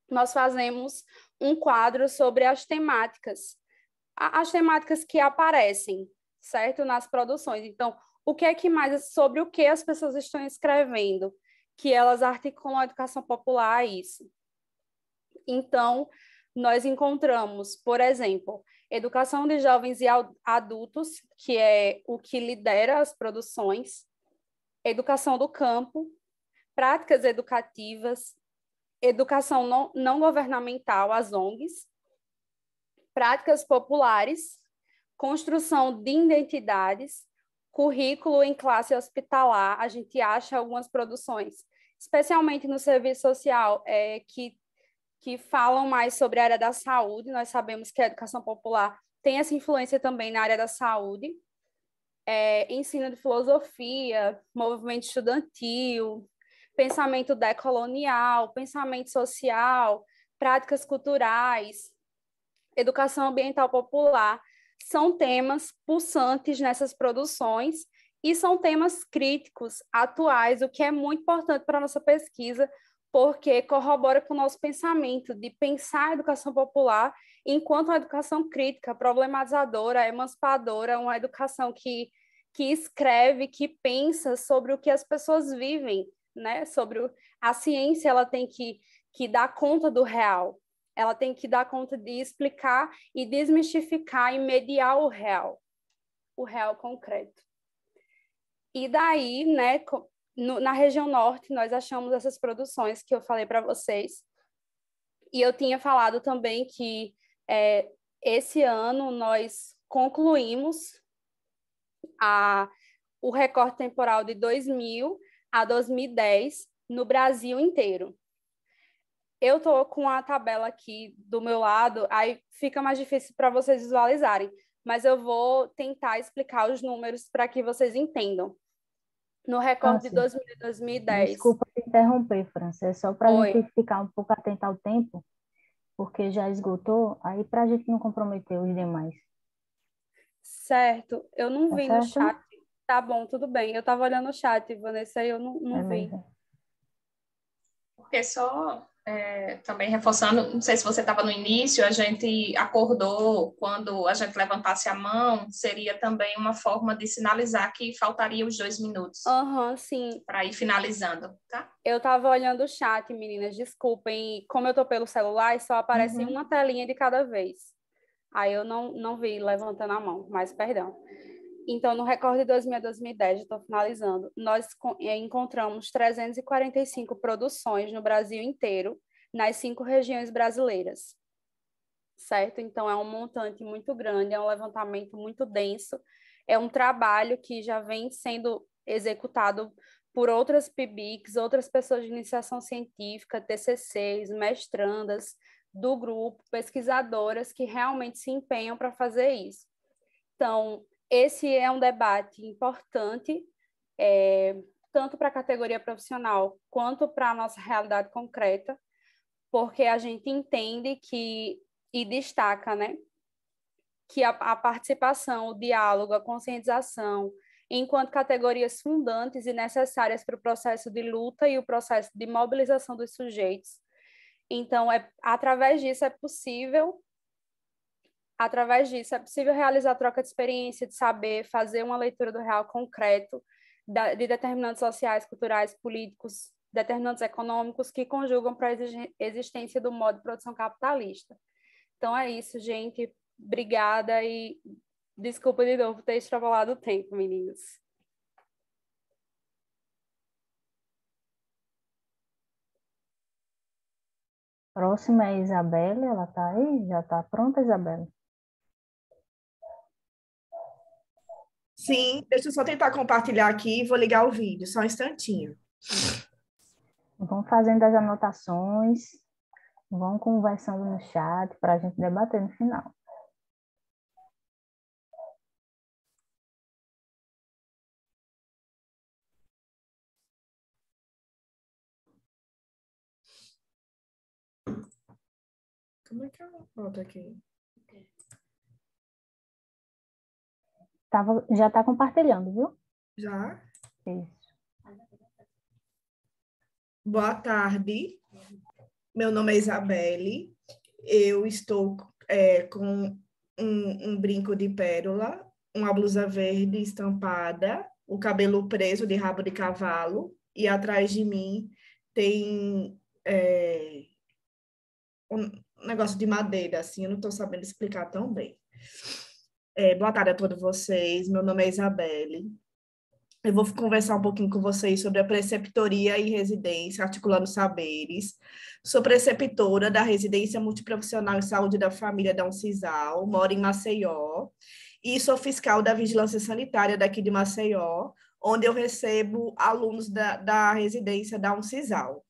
nós fazemos um quadro sobre as temáticas que aparecem, certo, nas produções. Então, o que é que mais, sobre o que as pessoas estão escrevendo, que elas articulam a educação popular a isso. Então, nós encontramos, por exemplo, educação de jovens e adultos, que é o que lidera as produções, educação do campo, práticas educativas, educação não governamental, as ONGs, práticas populares, construção de identidades, currículo em classe hospitalar. A gente acha algumas produções, especialmente no serviço social, que falam mais sobre a área da saúde. Nós sabemos que a educação popular tem essa influência também na área da saúde. Ensino de filosofia, movimento estudantil, pensamento decolonial, pensamento social, práticas culturais, educação ambiental popular, são temas pulsantes nessas produções e são temas críticos, atuais, o que é muito importante para a nossa pesquisa, porque corrobora com o nosso pensamento de pensar a educação popular enquanto uma educação crítica, problematizadora, emancipadora, uma educação que escreve, que pensa sobre o que as pessoas vivem, né? A ciência, ela tem que dar conta do real, ela tem que dar conta de explicar e desmistificar e mediar o real concreto. E daí, né, na região norte, nós achamos essas produções que eu falei para vocês. E eu tinha falado também que esse ano nós concluímos o recorte temporal de 2000 a 2010 no Brasil inteiro. Eu estou com a tabela aqui do meu lado, aí fica mais difícil para vocês visualizarem, mas eu vou tentar explicar os números para que vocês entendam. No recorte de 2000 a 2010. Desculpa te interromper, França, é só para a gente ficar um pouco atento ao tempo, porque já esgotou, aí para a gente não comprometer os demais. Certo, eu não vi no certo? chat. Tá bom, tudo bem. Eu estava olhando o chat, Vanessa, e eu não vi. Porque só também reforçando, não sei se você estava no início, a gente acordou quando a gente levantasse a mão, seria também uma forma de sinalizar que faltaria os 2 minutos. Sim. Para ir finalizando, tá? Eu estava olhando o chat, meninas, desculpem. Como eu estou pelo celular, só aparece uma telinha de cada vez. Aí eu não vi levantando a mão, mas perdão. Então, no recorde de 2000 a 2010, estou finalizando, nós encontramos 345 produções no Brasil inteiro, nas 5 regiões brasileiras, certo? Então, é um montante muito grande, é um levantamento muito denso, é um trabalho que já vem sendo executado por outras PIBICs, outras pessoas de iniciação científica, TCCs, mestrandas do grupo, pesquisadoras que realmente se empenham para fazer isso. Então, esse é um debate importante, tanto para a categoria profissional quanto para a nossa realidade concreta, porque a gente entende e destaca, né, que a participação, o diálogo, a conscientização, enquanto categorias fundantes e necessárias para o processo de luta e o processo de mobilização dos sujeitos. Então, através disso é possível realizar troca de experiência, de saber, fazer uma leitura do real concreto, de determinantes sociais, culturais, políticos, determinantes econômicos que conjugam para a existência do modo de produção capitalista. Então é isso, gente. Obrigada e desculpa de novo ter extrapolado o tempo, meninos. Próxima é a Isabela, ela está aí? Já está pronta, Isabela? Sim, deixa eu só tentar compartilhar aqui e vou ligar o vídeo, só um instantinho. Vão fazendo as anotações, vão conversando no chat para a gente debater no final. Como é que eu boto aqui? Já está compartilhando, viu? Já? Isso. Boa tarde. Meu nome é Isabelle. Eu estou com um brinco de pérola, uma blusa verde estampada, o cabelo preso de rabo de cavalo, e atrás de mim tem um negócio de madeira, assim, eu não estou sabendo explicar tão bem. Boa tarde a todos vocês, meu nome é Isabelle. Eu vou conversar um pouquinho com vocês sobre a preceptoria e residência, articulando saberes. Sou preceptora da Residência Multiprofissional em Saúde da Família da Uncisal, moro em Maceió, e sou fiscal da Vigilância Sanitária daqui de Maceió, onde eu recebo alunos da residência da Uncisal.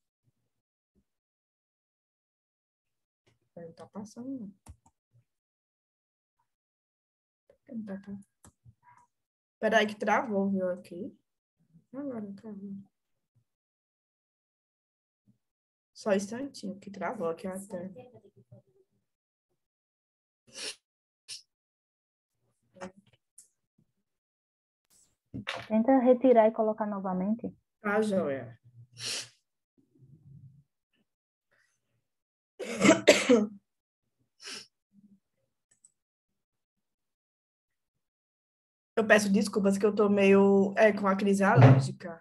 Não está passando. Espera aí que travou, viu, aqui. Agora travou. Só um instantinho, que travou aqui até. Tenta retirar e colocar novamente. Tá, joia. Eu peço desculpas que eu tô meio com a crise alérgica.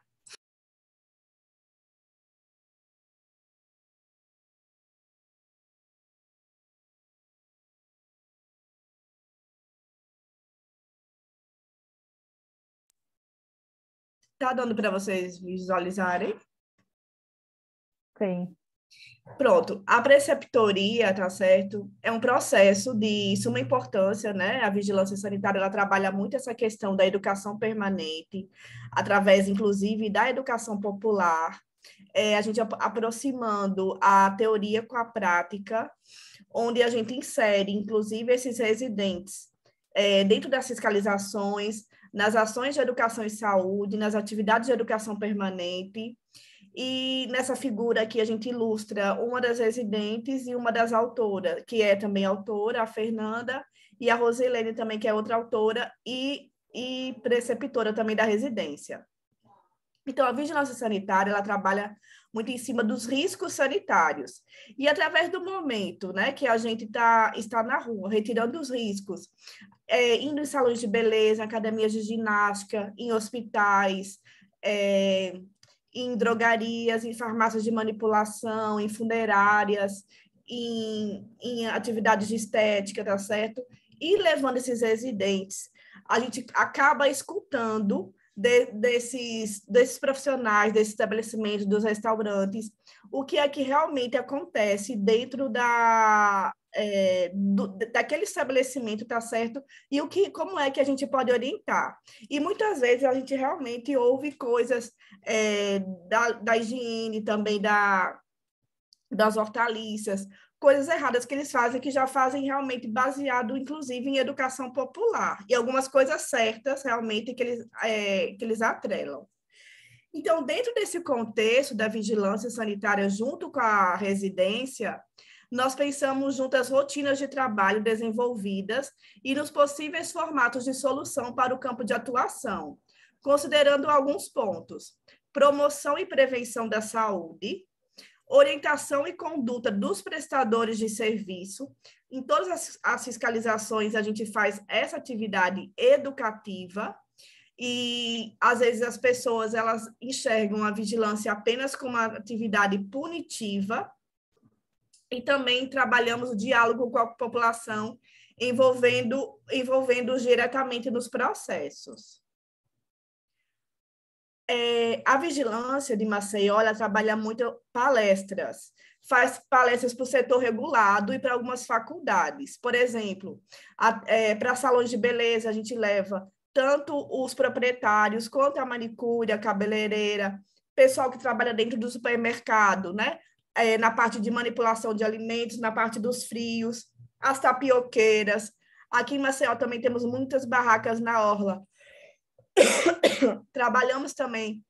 Tá dando para vocês visualizarem? Sim. Pronto, a preceptoria, tá certo? É um processo de suma importância, né? A vigilância sanitária, ela trabalha muito essa questão da educação permanente, através, inclusive, da educação popular, a gente aproximando a teoria com a prática, onde a gente insere, inclusive, esses residentes dentro das fiscalizações, nas ações de educação e saúde, nas atividades de educação permanente. E nessa figura aqui a gente ilustra uma das residentes e uma das autoras, que é também autora, a Fernanda, e a Rosilene também, que é outra autora e preceptora também da residência. Então, a vigilância sanitária, ela trabalha muito em cima dos riscos sanitários. E através do momento, né, que a gente está na rua, retirando os riscos, indo em salões de academias de ginástica, em hospitais, em drogarias, em farmácias de manipulação, em funerárias, em atividades de estética, tá certo? E levando esses residentes, a gente acaba escutando desses profissionais, desses estabelecimentos, dos restaurantes, o que é que realmente acontece dentro daquele estabelecimento, tá certo? E como é que a gente pode orientar. E muitas vezes a gente realmente ouve coisas da higiene, também das hortaliças, coisas erradas que eles fazem, que já fazem realmente baseado, inclusive, em educação popular, e algumas coisas certas, realmente, que eles atrelam. Então, dentro desse contexto da vigilância sanitária junto com a residência, nós pensamos junto às rotinas de trabalho desenvolvidas e nos possíveis formatos de solução para o campo de atuação, considerando alguns pontos: promoção e prevenção da saúde, orientação e conduta dos prestadores de serviço. Em todas as fiscalizações, a gente faz essa atividade educativa, e às vezes as pessoas elas enxergam a vigilância apenas como uma atividade punitiva, e também trabalhamos o diálogo com a população, envolvendo-os diretamente nos processos. A vigilância de Maceió, ela trabalha muito palestras, faz palestras para o setor regulado e para algumas faculdades. Por exemplo, para salões de beleza, a gente leva tanto os proprietários quanto a manicure, a cabeleireira, pessoal que trabalha dentro do supermercado, né? Na parte de manipulação de alimentos, na parte dos frios, as tapioqueiras. Aqui em Maceió também temos muitas barracas na orla. Trabalhamos também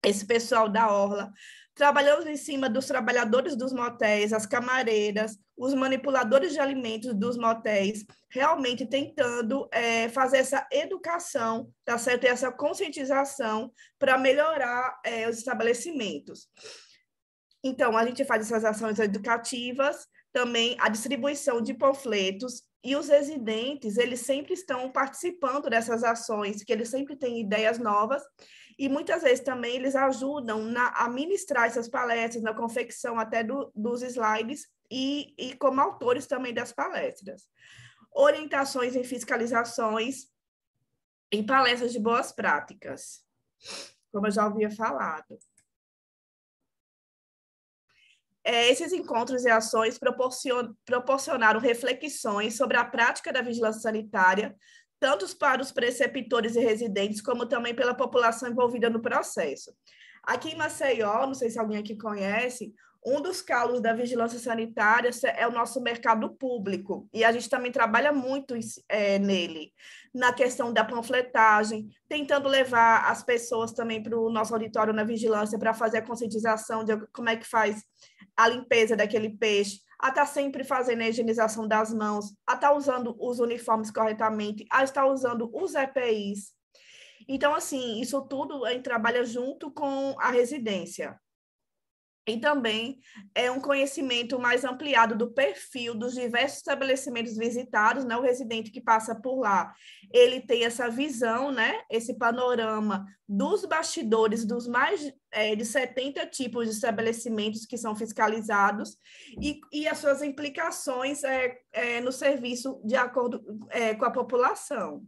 esse pessoal da orla. Trabalhamos em cima dos trabalhadores dos motéis, as camareiras, os manipuladores de alimentos dos motéis, realmente tentando fazer essa educação, tá certo? E essa conscientização para melhorar os estabelecimentos. Então, a gente faz essas ações educativas, também a distribuição de panfletos, e os residentes, eles sempre estão participando dessas ações, que eles sempre têm ideias novas, e muitas vezes também eles ajudam a ministrar essas palestras, na confecção até dos slides, e como autores também das palestras. Orientações em fiscalizações, em palestras de boas práticas, como eu já havia falado. Esses encontros e ações proporcionaram reflexões sobre a prática da vigilância sanitária, tanto para os preceptores e residentes, como também pela população envolvida no processo. Aqui em Maceió, não sei se alguém aqui conhece, um dos calos da vigilância sanitária é o nosso mercado público, e a gente também trabalha muito nele, na questão da panfletagem, tentando levar as pessoas também para o nosso auditório na vigilância para fazer a conscientização de como é que faz a limpeza daquele peixe, a estar sempre fazendo a higienização das mãos, a estar usando os uniformes corretamente, a estar usando os EPIs. Então, assim, isso tudo a gente trabalha junto com a residência. E também é um conhecimento mais ampliado do perfil dos diversos estabelecimentos visitados, né? O residente que passa por lá, ele tem essa visão, né? Esse panorama dos bastidores dos mais de 70 tipos de estabelecimentos que são fiscalizados e as suas implicações no serviço de acordo com a população.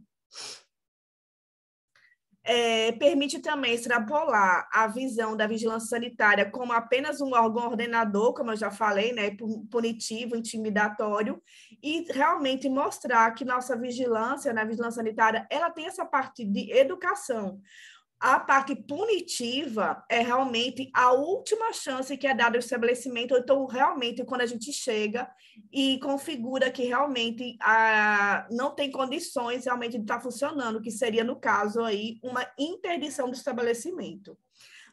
Permite também extrapolar a visão da vigilância sanitária como apenas um órgão ordenador, como eu já falei, né, punitivo, intimidatório, e realmente mostrar que nossa vigilância, na vigilância sanitária, ela tem essa parte de educação. A parte punitiva é realmente a última chance que é dada ao estabelecimento, então, realmente, quando a gente chega e configura que realmente não tem condições realmente de estar funcionando, que seria, no caso, aí, uma interdição do estabelecimento.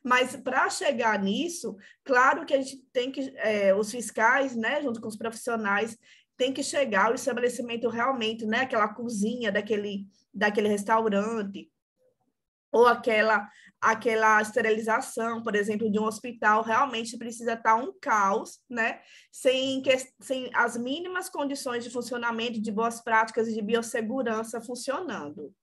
Mas, para chegar nisso, claro que a gente tem que, os fiscais, né, junto com os profissionais, tem que chegar ao estabelecimento realmente, né, aquela cozinha daquele restaurante, ou aquela esterilização, por exemplo, de um hospital, realmente precisa estar um caos, né? Sem as mínimas condições de funcionamento, de boas práticas e de biossegurança funcionando.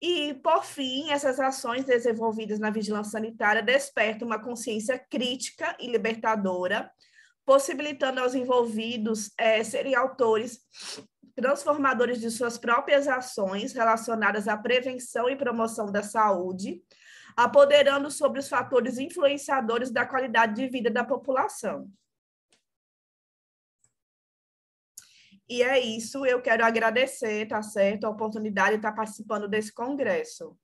E, por fim, essas ações desenvolvidas na vigilância sanitária despertam uma consciência crítica e libertadora, possibilitando aos envolvidos serem autores transformadores de suas próprias ações relacionadas à prevenção e promoção da saúde, apoderando sobre os fatores influenciadores da qualidade de vida da população. E é isso, eu quero agradecer, tá certo, a oportunidade de estar participando desse congresso.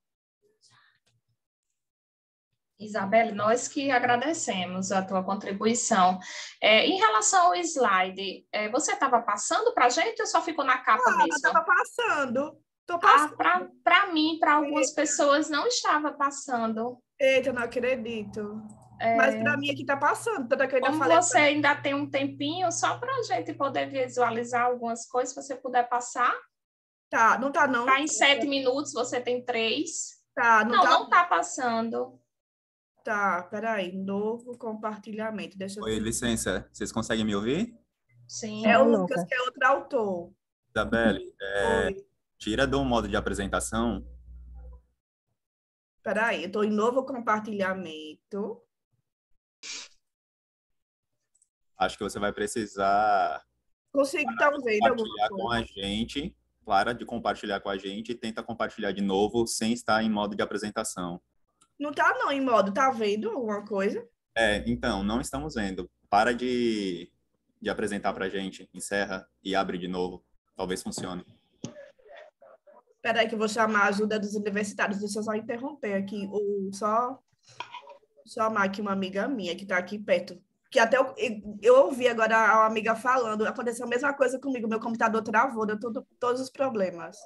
Isabelle, nós que agradecemos a tua contribuição. Em relação ao slide, você estava passando para a gente ou só ficou na capa mesmo? Estava passando. Estou passando. Para mim, para algumas pessoas, não estava passando. Eita, eu não acredito. Mas para mim aqui está passando. Como você ainda tem um tempinho, só para a gente poder visualizar algumas coisas, se você puder passar. Tá, não tá não. Está em 7 minutos, você tem 3. Tá, não está passando. Tá, peraí, novo compartilhamento. Deixa eu Oi, licença, vocês conseguem me ouvir? Sim. É o Lucas, que é outro autor. Isabelle, tira do modo de apresentação. Peraí, eu estou em novo compartilhamento. Acho que você vai precisar Consigo talvez compartilhar com a gente. Para de compartilhar com a gente e tenta compartilhar de novo sem estar em modo de apresentação. Não tá não em modo, tá vendo alguma coisa? Então, não estamos vendo. Para de apresentar para a gente, encerra e abre de novo. Talvez funcione. Espera aí que eu vou chamar a ajuda dos universitários. Deixa eu só interromper aqui. Só chamar aqui uma amiga minha que está aqui perto. Que até eu ouvi agora a amiga falando. Aconteceu a mesma coisa comigo. Meu computador travou, deu todos os problemas.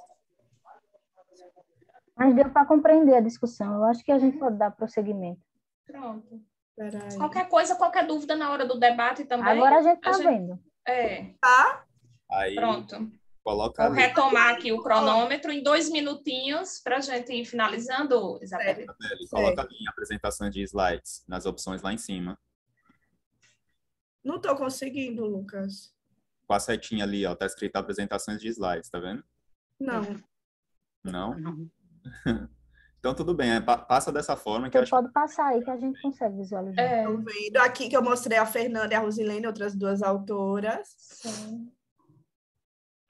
Mas deu para compreender a discussão. Eu acho que a gente pode dar prosseguimento. Pronto. Qualquer coisa, qualquer dúvida na hora do debate também. Agora a gente está vendo. Tá? Aí, pronto. Coloca Vou retomar aqui o cronômetro em 2 minutinhos para a gente ir finalizando, Isabelle. Coloca ali em apresentações de slides, nas opções lá em cima. Não estou conseguindo, Lucas. Com a setinha ali, ó, tá escrito apresentações de slides, tá vendo? Não. Não? Então, tudo bem, passa dessa forma. Que você pode passar aí que a gente consegue visualizar. Estou vendo aqui que eu mostrei a Fernanda e a Rosilene, outras 2 autoras. Sim.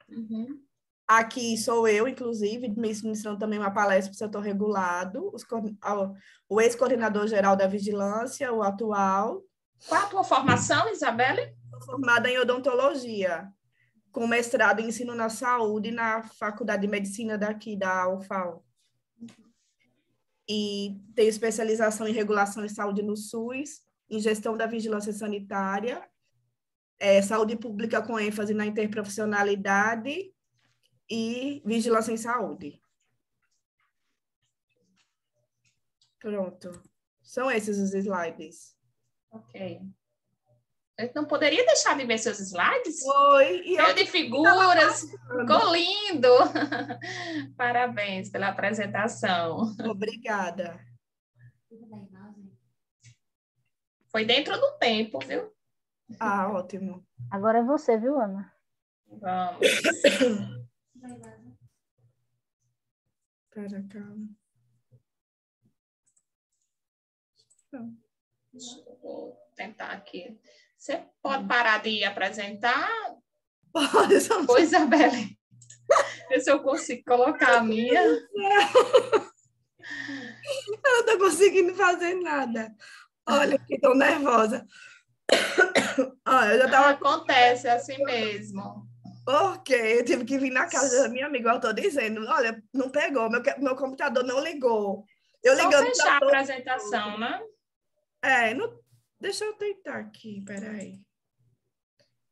Uhum. Aqui sou eu, inclusive, ministrando também uma palestra para o setor regulado, o ex-coordenador-geral da vigilância, o atual. Qual a tua formação, Isabelle? Sou formada em odontologia, com mestrado em ensino na saúde na Faculdade de Medicina daqui, da UFAL. E tenho especialização em regulação de saúde no SUS, em gestão da vigilância sanitária, saúde pública com ênfase na interprofissionalidade e vigilância em saúde. Pronto. São esses os slides. Ok. Eu não poderia deixar de ver seus slides? Foi. E cheio de figuras. Ficou lindo. Parabéns pela apresentação. Obrigada. Foi dentro do tempo, viu? Ah, ótimo. Agora é você, viu, Ana? Vamos. Espera, calma. Vou tentar aqui. Você pode parar de apresentar? Pode, Pois, Isabelle. Ver se eu consigo colocar a minha. Eu não estou conseguindo fazer nada. Olha, que estou nervosa. Olha, eu já tava... Acontece assim mesmo. Porque eu tive que vir na casa da minha amiga, eu estou dizendo, olha, não pegou, meu computador não ligou. Eu só ligando fechar a apresentação, né? Não... Deixa eu tentar aqui, peraí.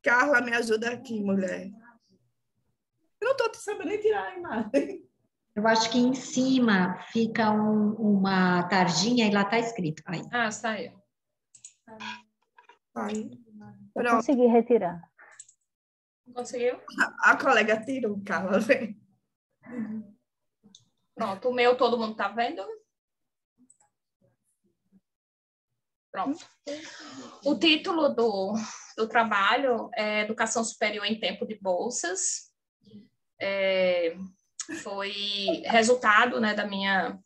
Carla, me ajuda aqui, mulher. Eu não estou sabendo nem tirar a imagem. Eu acho que em cima fica uma tarjinha e lá está escrito. Aí. Ah, saiu. Aí. Eu consegui retirar. Conseguiu? A colega tirou, Carla, vem. Pronto, o meu todo mundo está vendo? Pronto. O título do trabalho é Educação Superior em Tempo de Bolsas. Foi resultado, né, da minha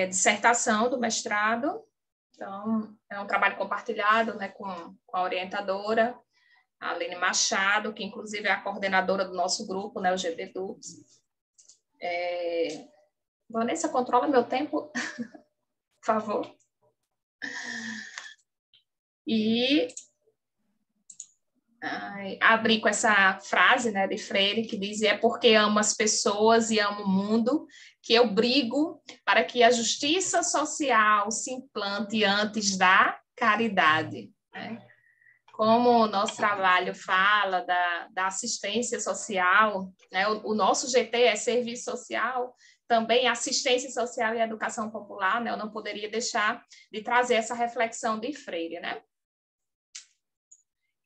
dissertação do mestrado. Então, é um trabalho compartilhado, né, com a orientadora, a Aline Machado, que inclusive é a coordenadora do nosso grupo, né, o GBDUPS. Vanessa, controla meu tempo, por favor. E abri com essa frase, né, de Freire, que diz: é porque amo as pessoas e amo o mundo que eu brigo para que a justiça social se implante antes da caridade. Né? Como o nosso trabalho fala da assistência social, né? O nosso GT é serviço social, também assistência social e educação popular, né? Eu não poderia deixar de trazer essa reflexão de Freire, né?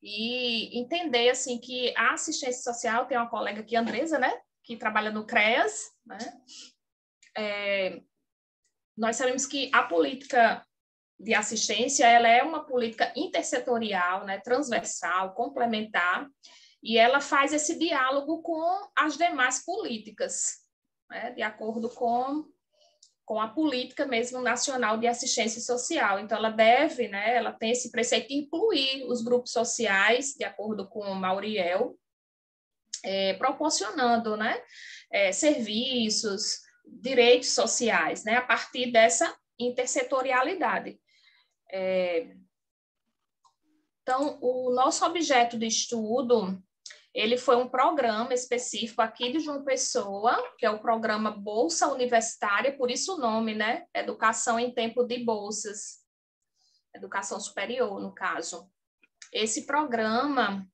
E entender, assim, que a assistência social, tem uma colega aqui, Andresa, né? Que trabalha no CREAS, né? Nós sabemos que a política de assistência, ela é uma política intersetorial, né? Transversal, complementar, e ela faz esse diálogo com as demais políticas, né? De acordo com a política mesmo nacional de assistência social. Então, ela deve, né, ela tem esse preceito de incluir os grupos sociais, de acordo com o Mauriel, proporcionando, né, serviços, direitos sociais, né, a partir dessa intersetorialidade. Então, o nosso objeto de estudo, ele foi um programa específico aqui de João Pessoa, que é o programa Bolsa Universitária, por isso o nome, né? Educação em Tempo de Bolsas. Educação superior, no caso. Esse programa,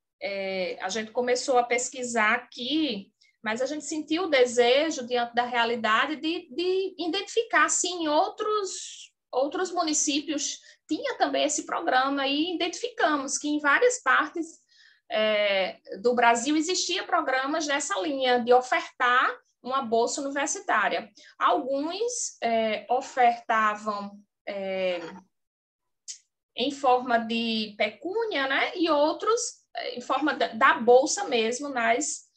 a gente começou a pesquisar aqui, mas a gente sentiu o desejo, diante da realidade, de identificar, sim, outros municípios tinha também esse programa, e identificamos que em várias partes do Brasil existia programas nessa linha de ofertar uma bolsa universitária. Alguns ofertavam em forma de pecúnia, né? E outros em forma da bolsa mesmo nas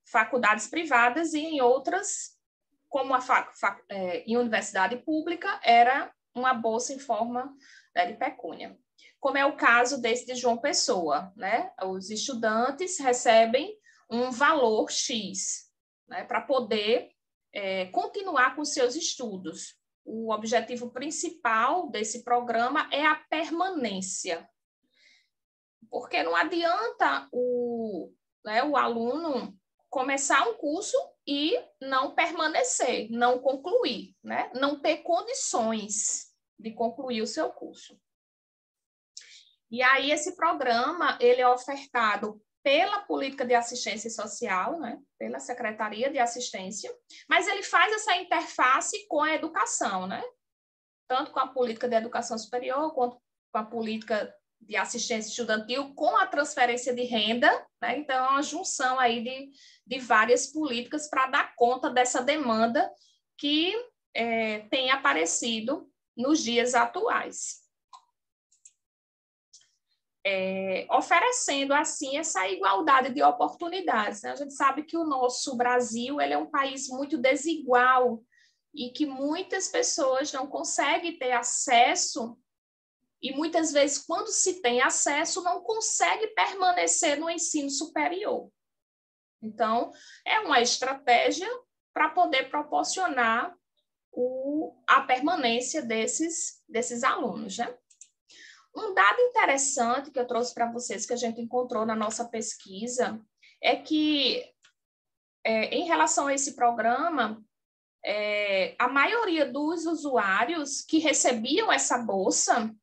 faculdades privadas, e em outras, como em universidade pública, era uma bolsa em forma de pecúnia. Como é o caso desse de João Pessoa, né? Os estudantes recebem um valor X, né, para poder continuar com seus estudos. O objetivo principal desse programa é a permanência, porque não adianta o aluno começar um curso e não permanecer, não concluir, né? Não ter condições de concluir o seu curso. E aí, esse programa, ele é ofertado pela Política de Assistência Social, né? Pela Secretaria de Assistência, mas ele faz essa interface com a educação, né? Tanto com a Política de Educação Superior, quanto com a Política de assistência estudantil com a transferência de renda, né? Então, é uma junção aí de várias políticas para dar conta dessa demanda que tem aparecido nos dias atuais. Oferecendo, assim, essa igualdade de oportunidades, né? A gente sabe que o nosso Brasil ele é um país muito desigual e que muitas pessoas não conseguem ter acesso e, muitas vezes, quando se tem acesso, não consegue permanecer no ensino superior. Então, é uma estratégia para poder proporcionar a permanência desses alunos, né? Um dado interessante que eu trouxe para vocês, que a gente encontrou na nossa pesquisa, é que, em relação a esse programa, a maioria dos usuários que recebiam essa bolsa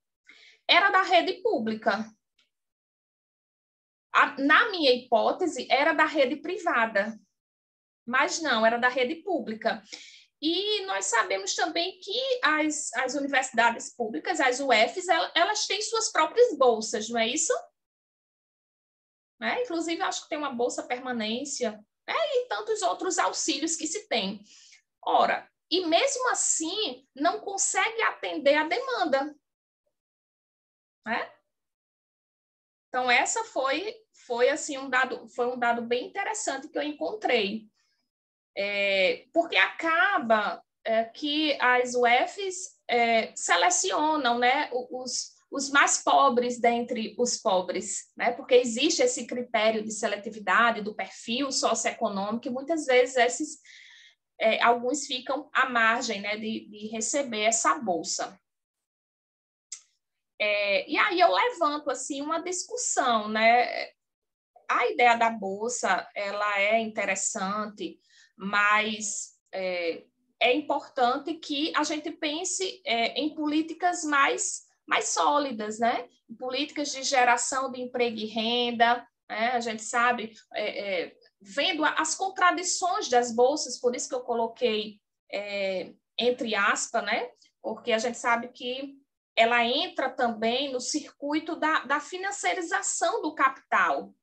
era da rede pública. Na minha hipótese, era da rede privada, mas não, era da rede pública. E nós sabemos também que as universidades públicas, as UFs, elas têm suas próprias bolsas, não é isso? Né? Inclusive, acho que tem uma bolsa permanência, né? E tantos outros auxílios que se tem. Ora, e mesmo assim, não consegue atender a demanda. Né? Então, essa foi assim, um dado bem interessante que eu encontrei. Porque acaba que as UFs selecionam, né, os mais pobres dentre os pobres, né, porque existe esse critério de seletividade do perfil socioeconômico e muitas vezes alguns ficam à margem, né, de receber essa bolsa. E aí eu levanto assim, uma discussão, né? A ideia da bolsa ela é interessante, mas é importante que a gente pense em políticas mais sólidas, né? Políticas de geração de emprego e renda, né? A gente sabe, vendo as contradições das bolsas, por isso que eu coloquei entre aspas, né? Porque a gente sabe que ela entra também no circuito da financiarização do capital.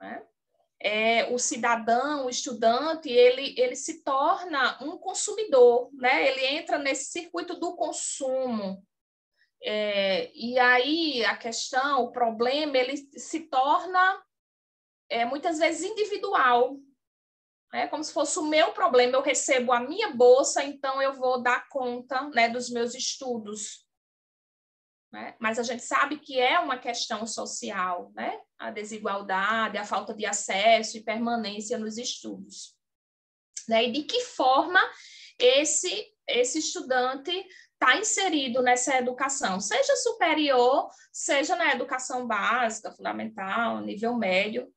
Né? O cidadão, o estudante, ele se torna um consumidor, né? Ele entra nesse circuito do consumo. E aí a questão, o problema, ele se torna muitas vezes individual. Como se fosse o meu problema, eu recebo a minha bolsa, então eu vou dar conta, né, dos meus estudos. Né? Mas a gente sabe que é uma questão social, né? A desigualdade, a falta de acesso e permanência nos estudos. Né? E de que forma esse estudante está inserido nessa educação, seja superior, seja na educação básica, fundamental, nível médio,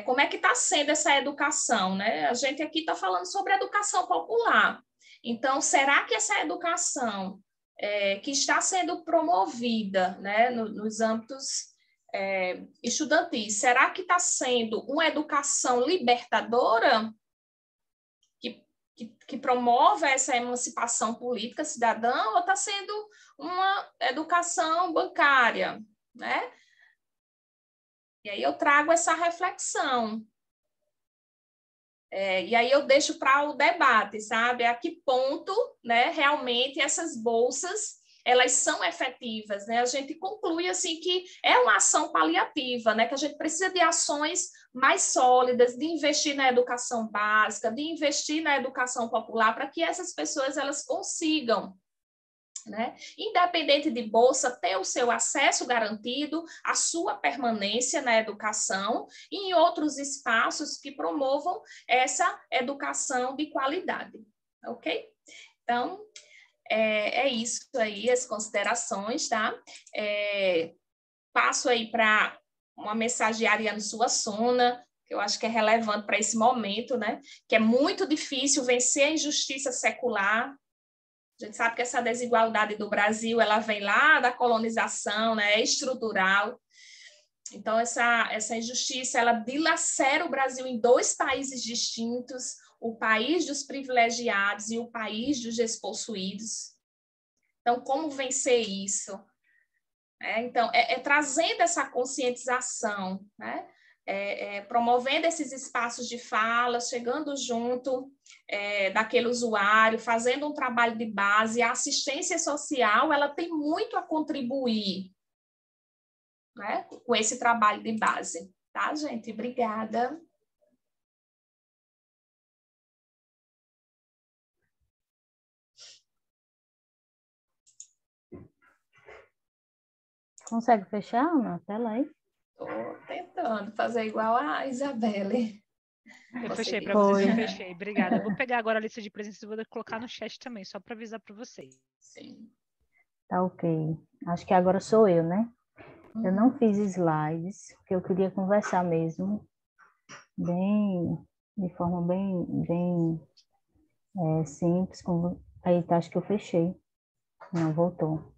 como é que está sendo essa educação, né? A gente aqui está falando sobre educação popular. Então, será que essa educação que está sendo promovida, né, nos âmbitos estudantis, será que está sendo uma educação libertadora que promove essa emancipação política cidadã ou está sendo uma educação bancária, né? E aí eu trago essa reflexão. E aí eu deixo para o debate, sabe? A que ponto, né, realmente essas bolsas elas são efetivas, né? A gente conclui assim que é uma ação paliativa, né? Que a gente precisa de ações mais sólidas, de investir na educação básica, de investir na educação popular, para que essas pessoas elas consigam, né? Independente de bolsa, ter o seu acesso garantido, a sua permanência na educação e em outros espaços que promovam essa educação de qualidade, ok? Então, é isso aí, as considerações, tá? Passo aí para uma mensagem de Ariano Suassuna, que eu acho que é relevante para esse momento, né? Que é muito difícil vencer a injustiça secular. A gente sabe que essa desigualdade do Brasil, ela vem lá da colonização, né? É estrutural. Então, essa injustiça, ela dilacera o Brasil em dois países distintos, o país dos privilegiados e o país dos despossuídos. Então, como vencer isso? Então, trazendo essa conscientização, né? Promovendo esses espaços de fala, chegando junto daquele usuário, fazendo um trabalho de base. A assistência social, ela tem muito a contribuir, né, com esse trabalho de base. Tá, gente? Obrigada. Consegue fechar na tela aí? Estou tentando fazer igual a Isabelle. Eu fechei para vocês, eu fechei. Obrigada. Eu vou pegar agora a lista de presenças e vou colocar no chat também, só para avisar para vocês. Sim. Tá ok. Acho que agora sou eu, né? Eu não fiz slides, porque eu queria conversar mesmo, de forma bem simples. Aí tá, acho que eu fechei. Não, voltou.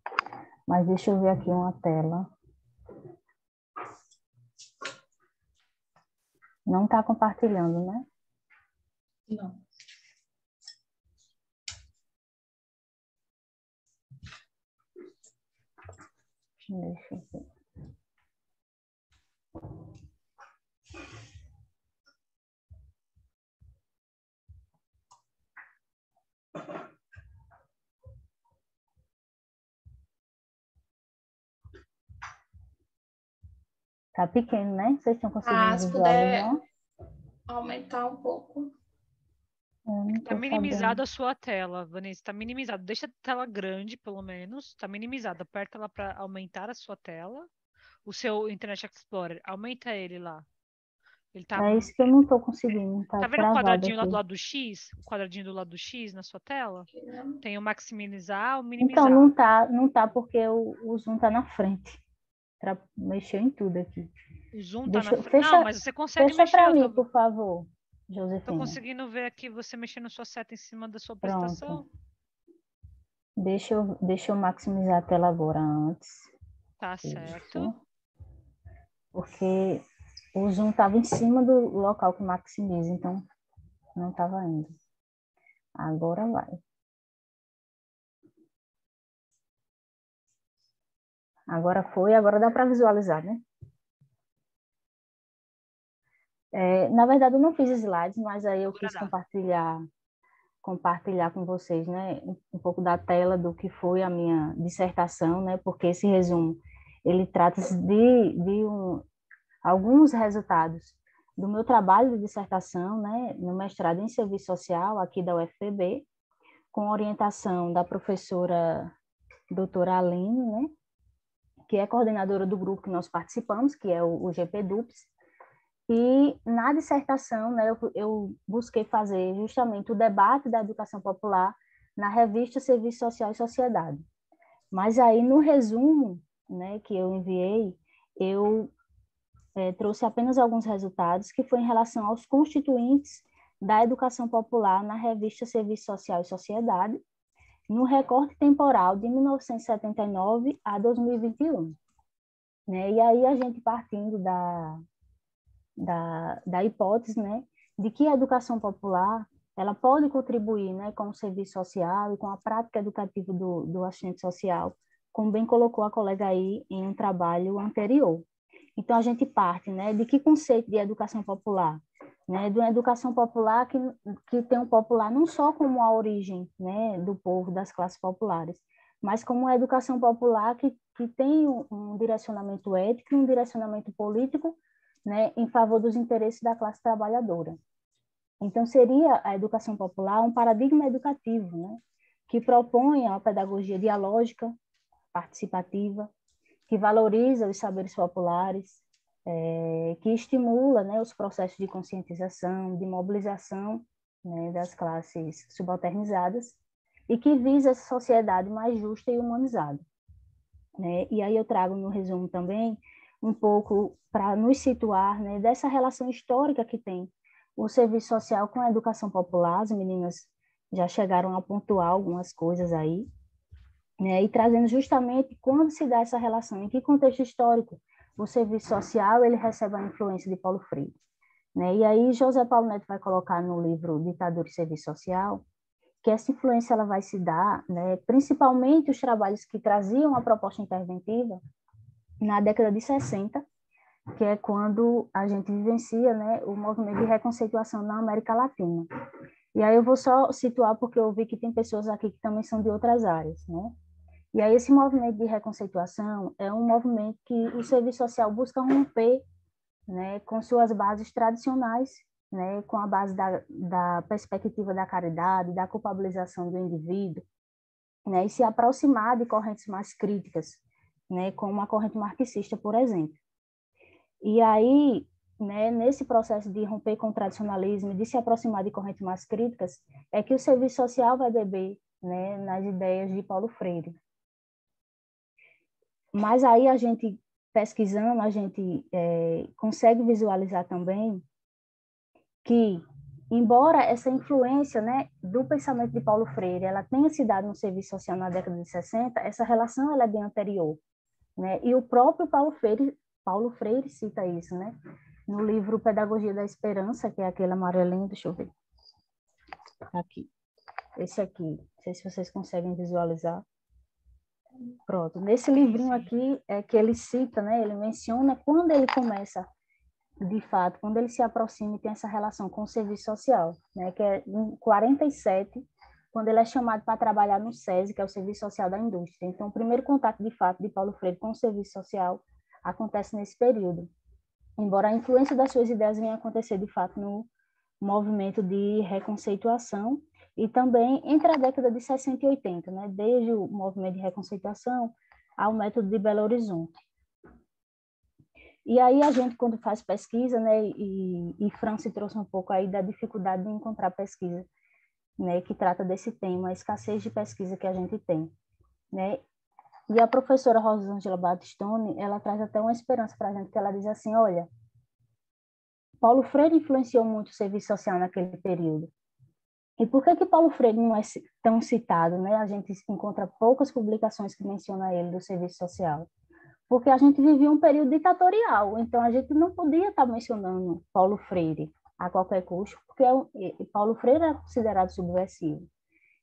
Mas deixa eu ver aqui uma tela. Não está compartilhando, né? Não. Deixa eu ver. Tá pequeno, né? Vocês estão conseguindo Se puder visualizar? aumentar um pouco. Está minimizada a sua tela, Vanessa. Está minimizada. Deixa a tela grande, pelo menos. Está minimizada. Aperta ela para aumentar a sua tela. O seu Internet Explorer, aumenta ele lá. Ele tá... É isso que eu não estou conseguindo. Tá vendo o quadradinho aqui lá do lado do X? O quadradinho do lado do X na sua tela? Tem o maximizar, o minimizar. Então, não tá porque o zoom tá na frente. Mexeu em tudo aqui. O zoom tá na frente. Não, mas você consegue mexer. Fecha para mim, por favor, Josefina. Estou conseguindo ver aqui você mexendo sua seta em cima da sua apresentação. Pronto. Deixa eu maximizar a tela agora antes. Tá certo. Porque o zoom estava em cima do local que maximiza, então não estava indo. Agora vai. Agora foi, agora dá para visualizar, né? Na verdade, eu não fiz slides, mas aí eu quis compartilhar com vocês, né, um pouco da tela do que foi a minha dissertação, né, porque esse resumo, ele trata-se de alguns resultados do meu trabalho de dissertação, né, no mestrado em Serviço Social, aqui da UFPB, com orientação da professora doutora Aline, né, que é coordenadora do grupo que nós participamos, que é o GPDUPS. E na dissertação, né, eu busquei fazer justamente o debate da educação popular na revista Serviço Social e Sociedade. Mas aí, no resumo, né, que eu enviei, eu trouxe apenas alguns resultados, que foi em relação aos constituintes da educação popular na revista Serviço Social e Sociedade, no recorte temporal de 1979 a 2021. Né? E aí, a gente partindo da hipótese, né, de que a educação popular ela pode contribuir, né, com o serviço social e com a prática educativa do assistente social, como bem colocou a colega aí em um trabalho anterior. Então, a gente parte, né, de que conceito de educação popular? Né, de uma educação popular que tem um popular não só como a origem, né, do povo, das classes populares, mas como uma educação popular que tem um direcionamento ético, um direcionamento político, né, em favor dos interesses da classe trabalhadora. Então, seria a educação popular um paradigma educativo, né, que propõe a pedagogia dialógica, participativa, que valoriza os saberes populares, que estimula, né, os processos de conscientização, de mobilização, né, das classes subalternizadas, e que visa essa sociedade mais justa e humanizada. Né? E aí eu trago no resumo também um pouco para nos situar, né, dessa relação histórica que tem o serviço social com a educação popular. As meninas já chegaram a pontuar algumas coisas aí, né, e trazendo justamente quando se dá essa relação, em que contexto histórico o serviço social ele recebe a influência de Paulo Freire. Né? E aí José Paulo Neto vai colocar no livro Ditadura e Serviço Social que essa influência ela vai se dar, né, principalmente os trabalhos que traziam a proposta interventiva, na década de 60, que é quando a gente vivencia, né, o movimento de reconceituação na América Latina. E aí eu vou só situar porque eu vi que tem pessoas aqui que também são de outras áreas, né? E aí esse movimento de reconceituação é um movimento que o serviço social busca romper, né, com suas bases tradicionais, né, com a base da perspectiva da caridade, da culpabilização do indivíduo, né, e se aproximar de correntes mais críticas, né, como a corrente marxista, por exemplo. E aí, né, nesse processo de romper com o tradicionalismo, de se aproximar de correntes mais críticas, é que o serviço social vai beber, né, nas ideias de Paulo Freire. Mas aí a gente, pesquisando, a gente consegue visualizar também que, embora essa influência, né, do pensamento de Paulo Freire, ela tenha se dado no serviço social na década de 60, essa relação ela é bem anterior, né? E o próprio Paulo Freire cita isso, né? No livro Pedagogia da Esperança, que é aquele amarelinho, deixa eu ver. Aqui. Esse aqui. Não sei se vocês conseguem visualizar. Pronto. Nesse livrinho aqui é que ele cita, né? Ele menciona quando ele começa, de fato, quando ele se aproxima e tem essa relação com o serviço social, né? Que é em 47, quando ele é chamado para trabalhar no SESI, que é o Serviço Social da Indústria. Então, o primeiro contato, de fato, de Paulo Freire com o serviço social acontece nesse período. Embora a influência das suas ideias venha acontecer, de fato, no movimento de reconceituação e também entre a década de 60 e 80, né? Desde o movimento de reconceituação ao método de Belo Horizonte. E aí a gente, quando faz pesquisa, né, e Franci trouxe um pouco aí da dificuldade de encontrar pesquisa, né, que trata desse tema, a escassez de pesquisa que a gente tem, né? E a professora Rosângela Battistoni, ela traz até uma esperança para a gente, que ela diz assim, olha, Paulo Freire influenciou muito o serviço social naquele período. E por que Paulo Freire não é tão citado, né? A gente encontra poucas publicações que mencionam ele do serviço social. Porque a gente vivia um período ditatorial, então a gente não podia estar mencionando Paulo Freire a qualquer custo, porque Paulo Freire era considerado subversivo.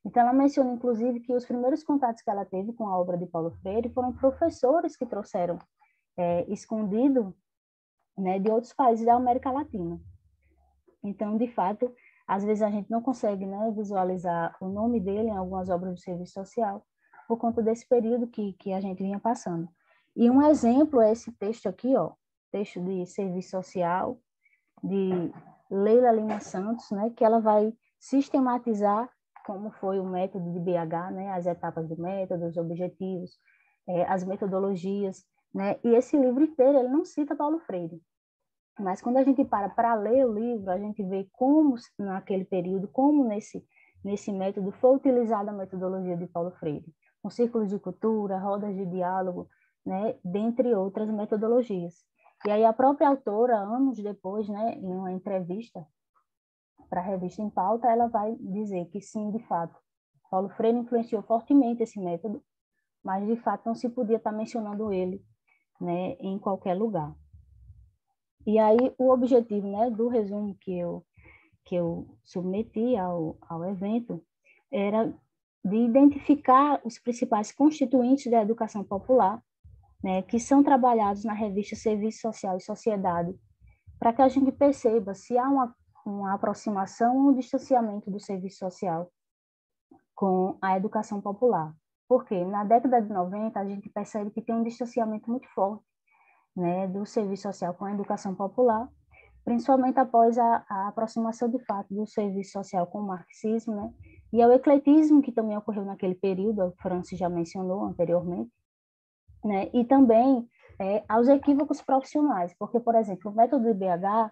Então ela menciona, inclusive, que os primeiros contatos que ela teve com a obra de Paulo Freire foram professores que trouxeram escondido, né, de outros países da América Latina. Então, de fato, às vezes a gente não consegue, né, visualizar o nome dele em algumas obras do serviço social por conta desse período que a gente vinha passando. E um exemplo é esse texto aqui, ó, texto de serviço social de Leila Lima Santos, né, que ela vai sistematizar como foi o método de BH, né, as etapas do método, os objetivos, as metodologias, né, e esse livro inteiro ele não cita Paulo Freire, mas quando a gente para ler o livro, a gente vê como naquele período, como nesse método foi utilizada a metodologia de Paulo Freire, com círculos de cultura, rodas de diálogo, né, dentre outras metodologias. E aí a própria autora, anos depois, né, em uma entrevista para a revista Em Pauta, ela vai dizer que sim, de fato, Paulo Freire influenciou fortemente esse método, mas de fato não se podia estar mencionando ele, né, em qualquer lugar. E aí o objetivo, né, do resumo que eu submeti ao evento era de identificar os principais constituintes da educação popular, né, que são trabalhados na revista Serviço Social e Sociedade, para que a gente perceba se há uma aproximação ou um distanciamento do serviço social com a educação popular. Porque na década de 90 a gente percebe que tem um distanciamento muito forte, né, do serviço social com a educação popular, principalmente após a aproximação de fato do serviço social com o marxismo, né, e ao ecletismo que também ocorreu naquele período, o Francis já mencionou anteriormente, né, e também aos equívocos profissionais, porque, por exemplo, o método de BH,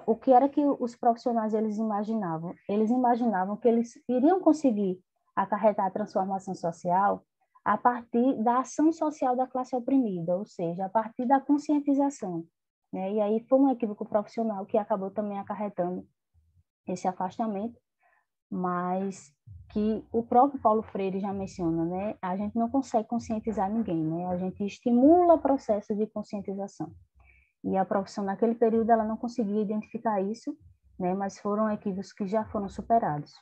o que era que os profissionais eles imaginavam? Eles imaginavam que eles iriam conseguir acarretar a transformação social a partir da ação social da classe oprimida, ou seja, a partir da conscientização, né? E aí foi um equívoco profissional que acabou também acarretando esse afastamento, mas que o próprio Paulo Freire já menciona, né? A gente não consegue conscientizar ninguém, né? A gente estimula o processo de conscientização. E a profissão naquele período ela não conseguia identificar isso, né? Mas foram equívocos que já foram superados.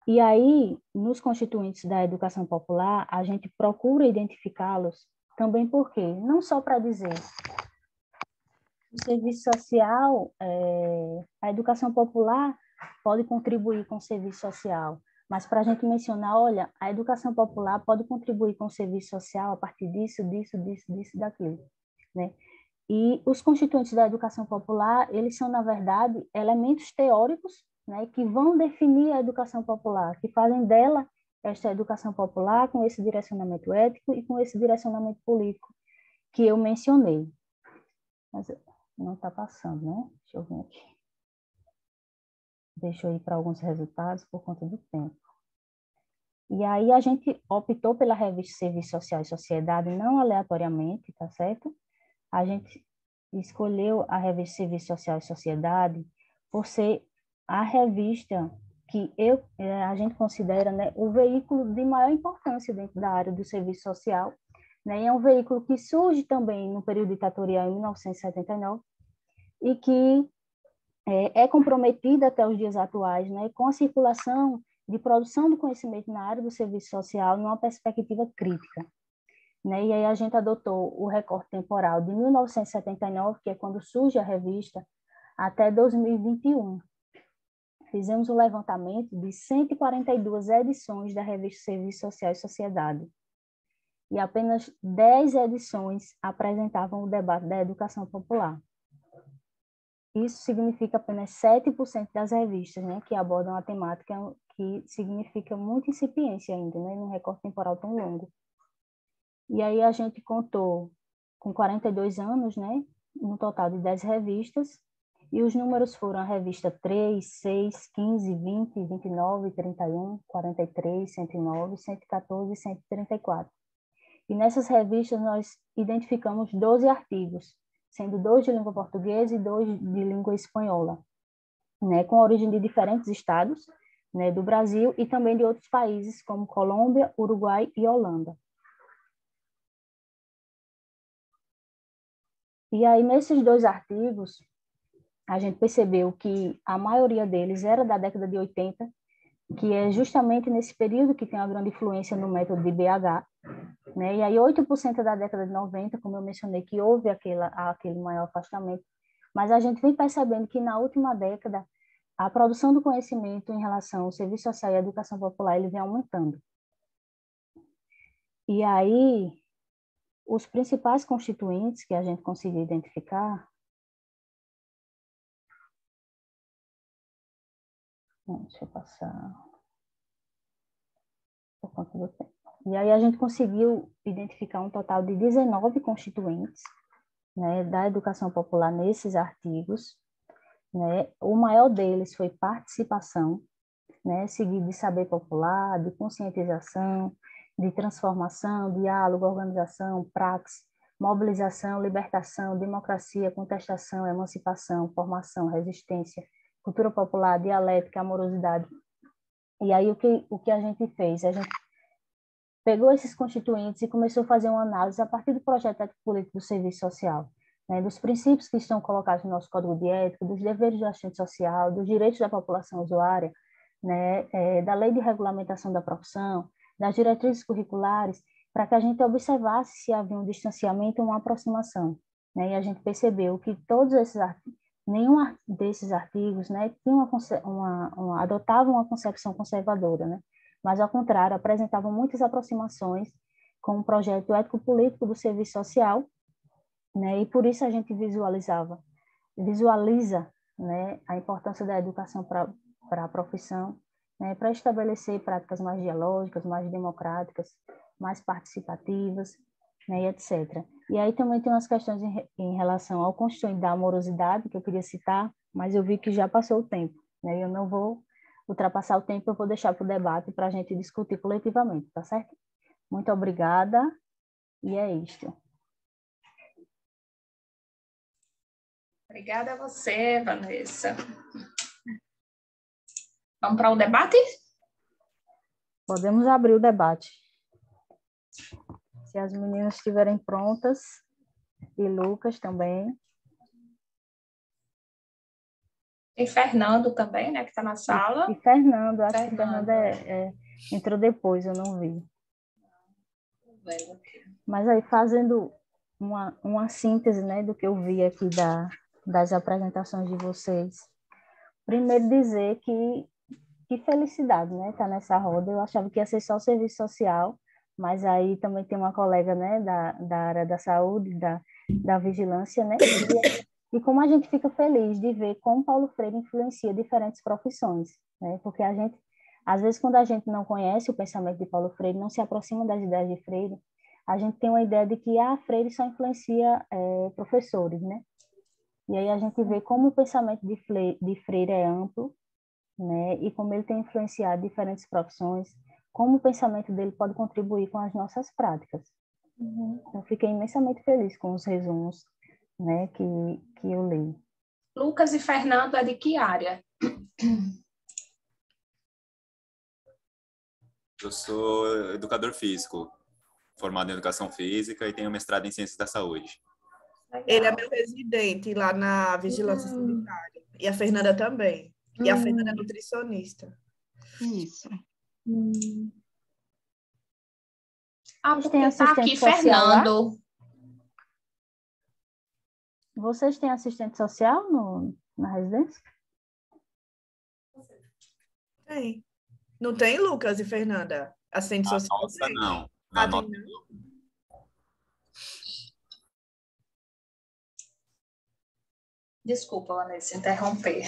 E aí, nos constituintes da educação popular, a gente procura identificá-los Também porque, não só para dizer, o serviço social, a educação popular pode contribuir com o serviço social, mas para a gente mencionar, olha, a educação popular pode contribuir com o serviço social a partir disso, daquilo, né? E os constituintes da educação popular, eles são, na verdade, elementos teóricos, né, que vão definir a educação popular, que fazem dela esta educação popular com esse direcionamento ético e com esse direcionamento político que eu mencionei. Mas não está passando, né? Deixa eu ver aqui. Deixa eu ir para alguns resultados por conta do tempo. E aí a gente optou pela revista Serviço Social e Sociedade, não aleatoriamente, tá certo? A gente escolheu a revista Serviço Social e Sociedade por ser a revista que a gente considera, né, o veículo de maior importância dentro da área do serviço social, né? E é um veículo que surge também no período ditatorial em 1979 e que é comprometida até os dias atuais, né, com a circulação de produção do conhecimento na área do serviço social numa perspectiva crítica, né? E aí a gente adotou o recorte temporal de 1979, que é quando surge a revista, até 2021. Fizemos um levantamento de 142 edições da revista Serviço Social e Sociedade, e apenas 10 edições apresentavam o debate da educação popular. Isso significa apenas 7% das revistas, né, que abordam a temática, que significa muita incipiência ainda, né, num recorte temporal tão longo. E aí a gente contou com 42 anos, né, no total de 10 revistas, e os números foram a revista 3, 6, 15, 20, 29, 31, 43, 109, 114 e 134. E nessas revistas nós identificamos 12 artigos, sendo 2 de língua portuguesa e 2 de língua espanhola, né, com origem de diferentes estados, né, do Brasil e também de outros países como Colômbia, Uruguai e Holanda. E aí, nesses 2 artigos, a gente percebeu que a maioria deles era da década de 80, que é justamente nesse período que tem uma grande influência no método de BH, né? E aí 8% da década de 90, como eu mencionei, que houve aquele maior afastamento, mas a gente vem percebendo que na última década a produção do conhecimento em relação ao serviço social e à educação popular, ele vem aumentando. E aí, os principais constituintes que a gente conseguiu identificar... Deixa eu passar por conta do tempo. E aí a gente conseguiu identificar um total de 19 constituintes, né, da educação popular nesses artigos, né? O maior deles foi participação, né, seguido de saber popular, de conscientização, de transformação, diálogo, organização, praxis, mobilização, libertação, democracia, contestação, emancipação, formação, resistência, cultura popular, dialética, amorosidade. E aí o que a gente fez? A gente pegou esses constituintes e começou a fazer uma análise a partir do projeto ético político do serviço social, né, dos princípios que estão colocados no nosso código de ética, dos deveres do assistente social, dos direitos da população usuária, né, da lei de regulamentação da profissão, das diretrizes curriculares, para que a gente observasse se havia um distanciamento ou uma aproximação, né? E a gente percebeu que todos esses artigos, nenhum desses artigos, né, tinha adotava uma concepção conservadora, né? Mas, ao contrário, apresentavam muitas aproximações com o projeto ético-político do serviço social, né? E por isso a gente visualiza, né, a importância da educação para a profissão, né, para estabelecer práticas mais dialógicas, mais democráticas, mais participativas, né, e etc. E aí também tem umas questões em relação ao constituinte da amorosidade, que eu queria citar, mas eu vi que já passou o tempo, né? Eu não vou ultrapassar o tempo, eu vou deixar para o debate para a gente discutir coletivamente, tá certo? Muito obrigada, e é isto. Obrigada a você, Vanessa. Vamos para o debate? Podemos abrir o debate. Se as meninas estiverem prontas, e Lucas também. Tem Fernando também, né, que está na sala. E Fernando, acho que Fernando entrou depois, eu não vi. Mas aí, fazendo uma síntese, né, do que eu vi aqui das apresentações de vocês, primeiro dizer que felicidade, né, estar nessa roda. Eu achava que ia ser só serviço social, mas aí também tem uma colega, né, da área da saúde, da vigilância, né, e como a gente fica feliz de ver como Paulo Freire influencia diferentes profissões, né, porque a gente, às vezes, quando a gente não conhece o pensamento de Paulo Freire, não se aproxima das ideias de Freire, a gente tem uma ideia de que Freire só influencia professores, né, e aí a gente vê como o pensamento de Freire é amplo, né? E como ele tem influenciado diferentes profissões, como o pensamento dele pode contribuir com as nossas práticas. Eu fiquei imensamente feliz com os resumos, né, que eu li. Lucas e Fernando é de que área? Eu sou educador físico, formado em educação física e tenho mestrado em ciências da saúde. Ele é meu residente lá na vigilância sanitária. E a Fernanda também. E a Fernanda é nutricionista. Isso. Porque está aqui Fernando. Lá? Vocês têm assistente social na residência? Tem. Não tem, Lucas e Fernanda? Assistente social? Nossa, não. Não. Desculpa, Vanessa, interromper.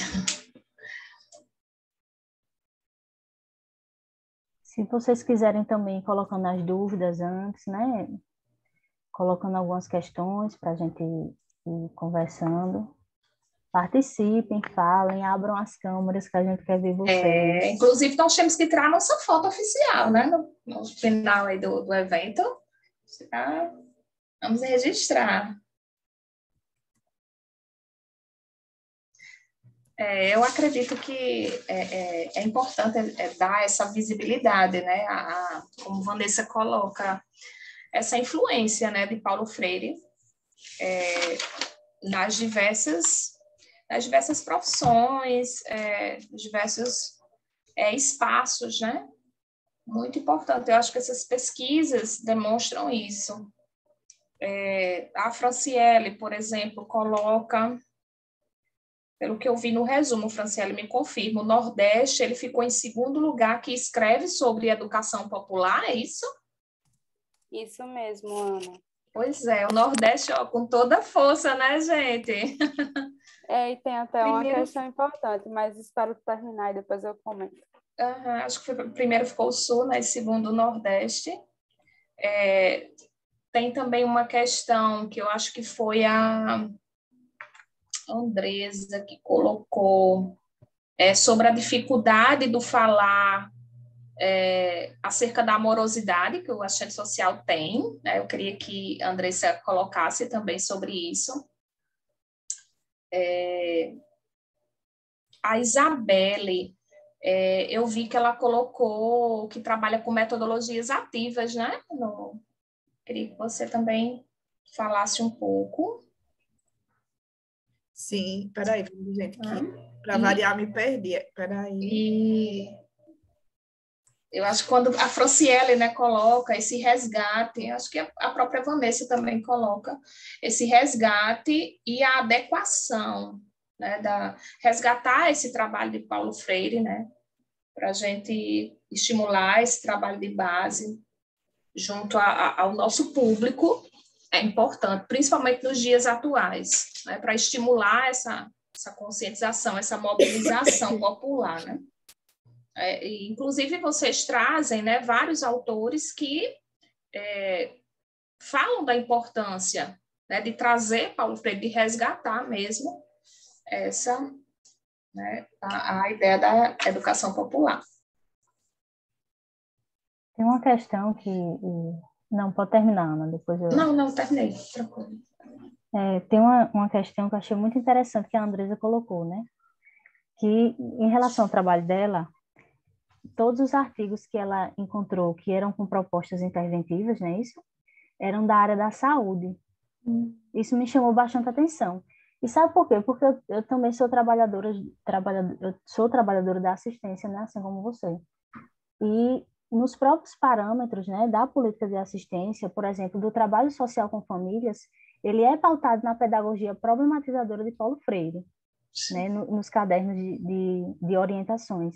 Se vocês quiserem também colocando as dúvidas antes, né? Colocando algumas questões para a gente ir conversando. Participem, falem, abram as câmeras que a gente quer ver vocês. Inclusive, nós temos que tirar a nossa foto oficial, né? No final aí do evento. Vamos registrar. Eu acredito que é importante dar essa visibilidade, né? Como Vanessa coloca, essa influência, né, de Paulo Freire nas diversas profissões, diversos espaços, né? Muito importante. Eu acho que essas pesquisas demonstram isso. A Franciele, por exemplo, coloca, pelo que eu vi no resumo, Franciele me confirma, o Nordeste ele ficou em segundo lugar, que escreve sobre educação popular, é isso? Isso mesmo, Ana. Pois é, o Nordeste, ó, com toda a força, né, gente? E tem até uma questão importante, mas espero terminar e depois eu comento. Acho que primeiro ficou o Sul, né, e segundo o Nordeste. Tem também uma questão que eu acho que foi a Andresa que colocou sobre a dificuldade do falar acerca da amorosidade que o assistente social tem, né? Eu queria que a Andressa colocasse também sobre isso. A Isabelle, eu vi que ela colocou que trabalha com metodologias ativas, né? Queria que você também falasse um pouco. Sim, peraí, gente, para variar me perdi. Peraí. Eu acho que quando a Franciele, né, coloca esse resgate, acho que a própria Vanessa também coloca esse resgate e a adequação, né, resgatar esse trabalho de Paulo Freire, né, para a gente estimular esse trabalho de base junto ao nosso público, é importante, principalmente nos dias atuais, né, para estimular essa conscientização, essa mobilização popular, né? Inclusive, vocês trazem, né, vários autores que falam da importância, né, de trazer Paulo Freire, de resgatar mesmo essa, né, a ideia da educação popular. Tem uma questão que... Não, pode terminar, Ana, depois eu... Não, terminei, tranquilo. Tem uma questão que eu achei muito interessante que a Andresa colocou, né? Que, em relação ao trabalho dela, todos os artigos que ela encontrou que eram com propostas interventivas, né, isso, eram da área da saúde. Isso me chamou bastante atenção. E sabe por quê? Porque eu também sou trabalhadora da assistência, né, assim como você. E nos próprios parâmetros, né, da política de assistência, por exemplo, do trabalho social com famílias, ele é pautado na pedagogia problematizadora de Paulo Freire, né, nos cadernos de orientações.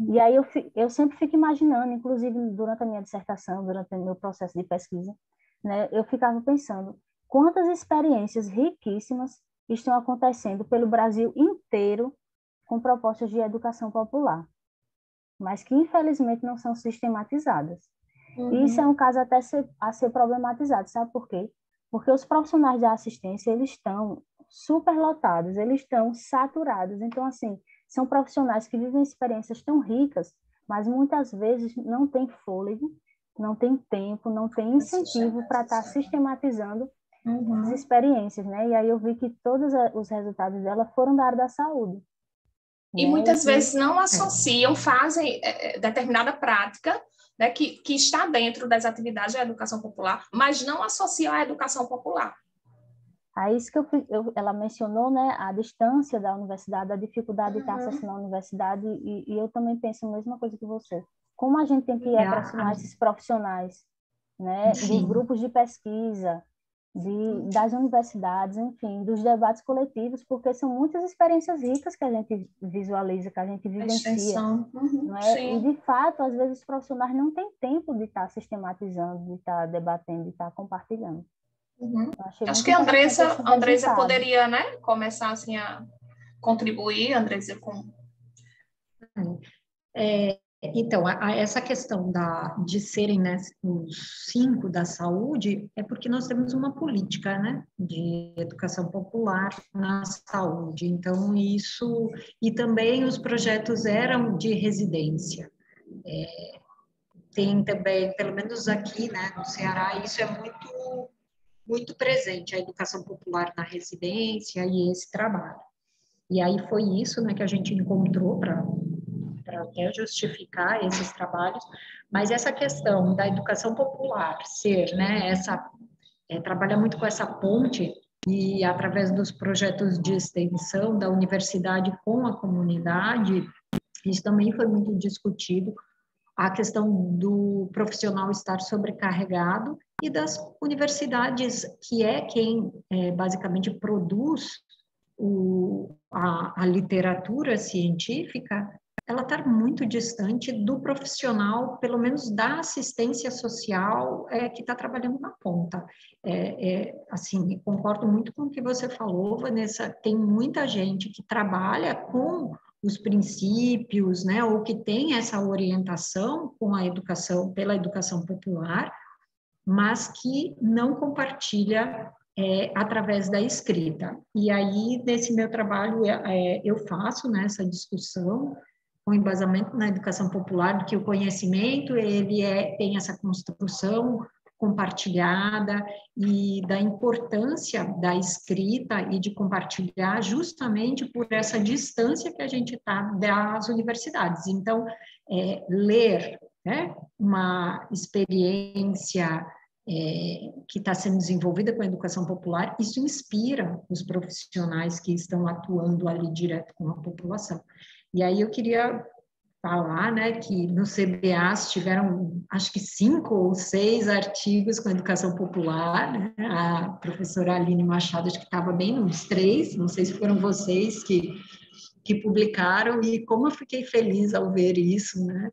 E aí eu sempre fico imaginando, inclusive durante a minha dissertação, durante o meu processo de pesquisa, né, eu ficava pensando quantas experiências riquíssimas estão acontecendo pelo Brasil inteiro com propostas de educação popular, mas que infelizmente não são sistematizadas. E isso é um caso até a ser problematizado, sabe por quê? Porque os profissionais da assistência, eles estão superlotados, eles estão saturados. Então, assim, são profissionais que vivem experiências tão ricas, mas muitas vezes não têm fôlego, não tem tempo, não tem incentivo para estar sistematizando as experiências, né? E aí eu vi que todos os resultados dela foram da área da saúde. E muitas vezes não associam, fazem determinada prática, né, que está dentro das atividades da educação popular, mas não associam à educação popular. Aí isso que ela mencionou, né, a distância da universidade, a dificuldade de estar acessando a universidade, e eu também penso a mesma coisa que você. Como a gente tem que aproximar esses profissionais, né, dos grupos de pesquisa, das universidades, enfim, dos debates coletivos, porque são muitas experiências ricas que a gente visualiza, que a gente vivencia. Não é? E, de fato, às vezes os profissionais não têm tempo de estar sistematizando, de estar debatendo, de estar compartilhando. Acho que a Andresa poderia, né, começar assim, a contribuir, Andresa, com... Então, essa questão de serem, né, os 5 da saúde é porque nós temos uma política, né, de educação popular na saúde. Então, isso... E também os projetos eram de residência. Tem também, pelo menos aqui, né, no Ceará, isso é muito presente, a educação popular na residência e esse trabalho. E aí foi isso, né, que a gente encontrou para até justificar esses trabalhos, mas essa questão da educação popular ser, né, trabalhar muito com essa ponte e através dos projetos de extensão da universidade com a comunidade, isso também foi muito discutido, a questão do profissional estar sobrecarregado e das universidades, que é quem basicamente produz a literatura científica, ela está muito distante do profissional, pelo menos da assistência social, que está trabalhando na ponta. Assim, concordo muito com o que você falou, Vanessa, tem muita gente que trabalha com os princípios, né, ou que tem essa orientação com a educação, pela educação popular, mas que não compartilha através da escrita. E aí, nesse meu trabalho, eu faço, né, essa discussão com embasamento na educação popular, do que o conhecimento, ele tem essa construção compartilhada e da importância da escrita e de compartilhar justamente por essa distância que a gente está das universidades. Então, ler, né, uma experiência que está sendo desenvolvida com a educação popular, isso inspira os profissionais que estão atuando ali direto com a população. E aí eu queria falar, né, que no CBA tiveram, acho que 5 ou 6 artigos com educação popular, né? A professora Aline Machado, acho que estava bem nos 3, não sei se foram vocês que publicaram, e como eu fiquei feliz ao ver isso, né,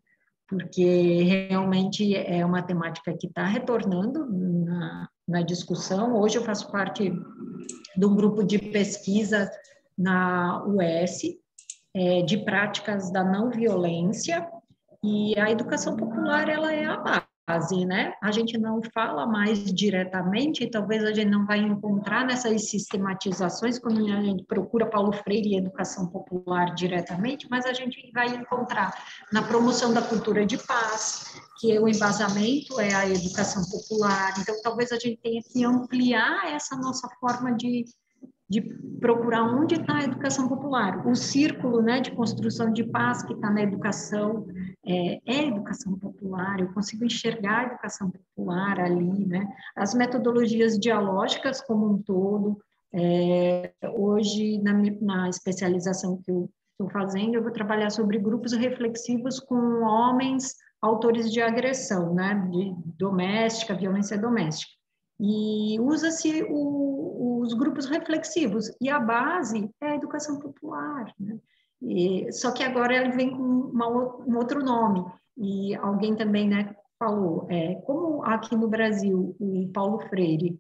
porque realmente é uma temática que está retornando na discussão. Hoje eu faço parte de um grupo de pesquisa na UES, de práticas da não violência, e a educação popular, ela é a base, né? A gente não fala mais diretamente, talvez a gente não vai encontrar nessas sistematizações quando a gente procura Paulo Freire e educação popular diretamente, mas a gente vai encontrar na promoção da cultura de paz, que o embasamento é a educação popular. Então, talvez a gente tenha que ampliar essa nossa forma de procurar onde está a educação popular. O círculo, né, de construção de paz que está na educação, educação popular, eu consigo enxergar a educação popular ali, né? As metodologias dialógicas como um todo. Hoje, na especialização que eu estou fazendo, eu vou trabalhar sobre grupos reflexivos com homens autores de agressão, né, de doméstica, violência doméstica. E usa-se os grupos reflexivos, e a base é a educação popular, né? Só que agora ele vem com um outro nome, e alguém também, né, falou, como aqui no Brasil o Paulo Freire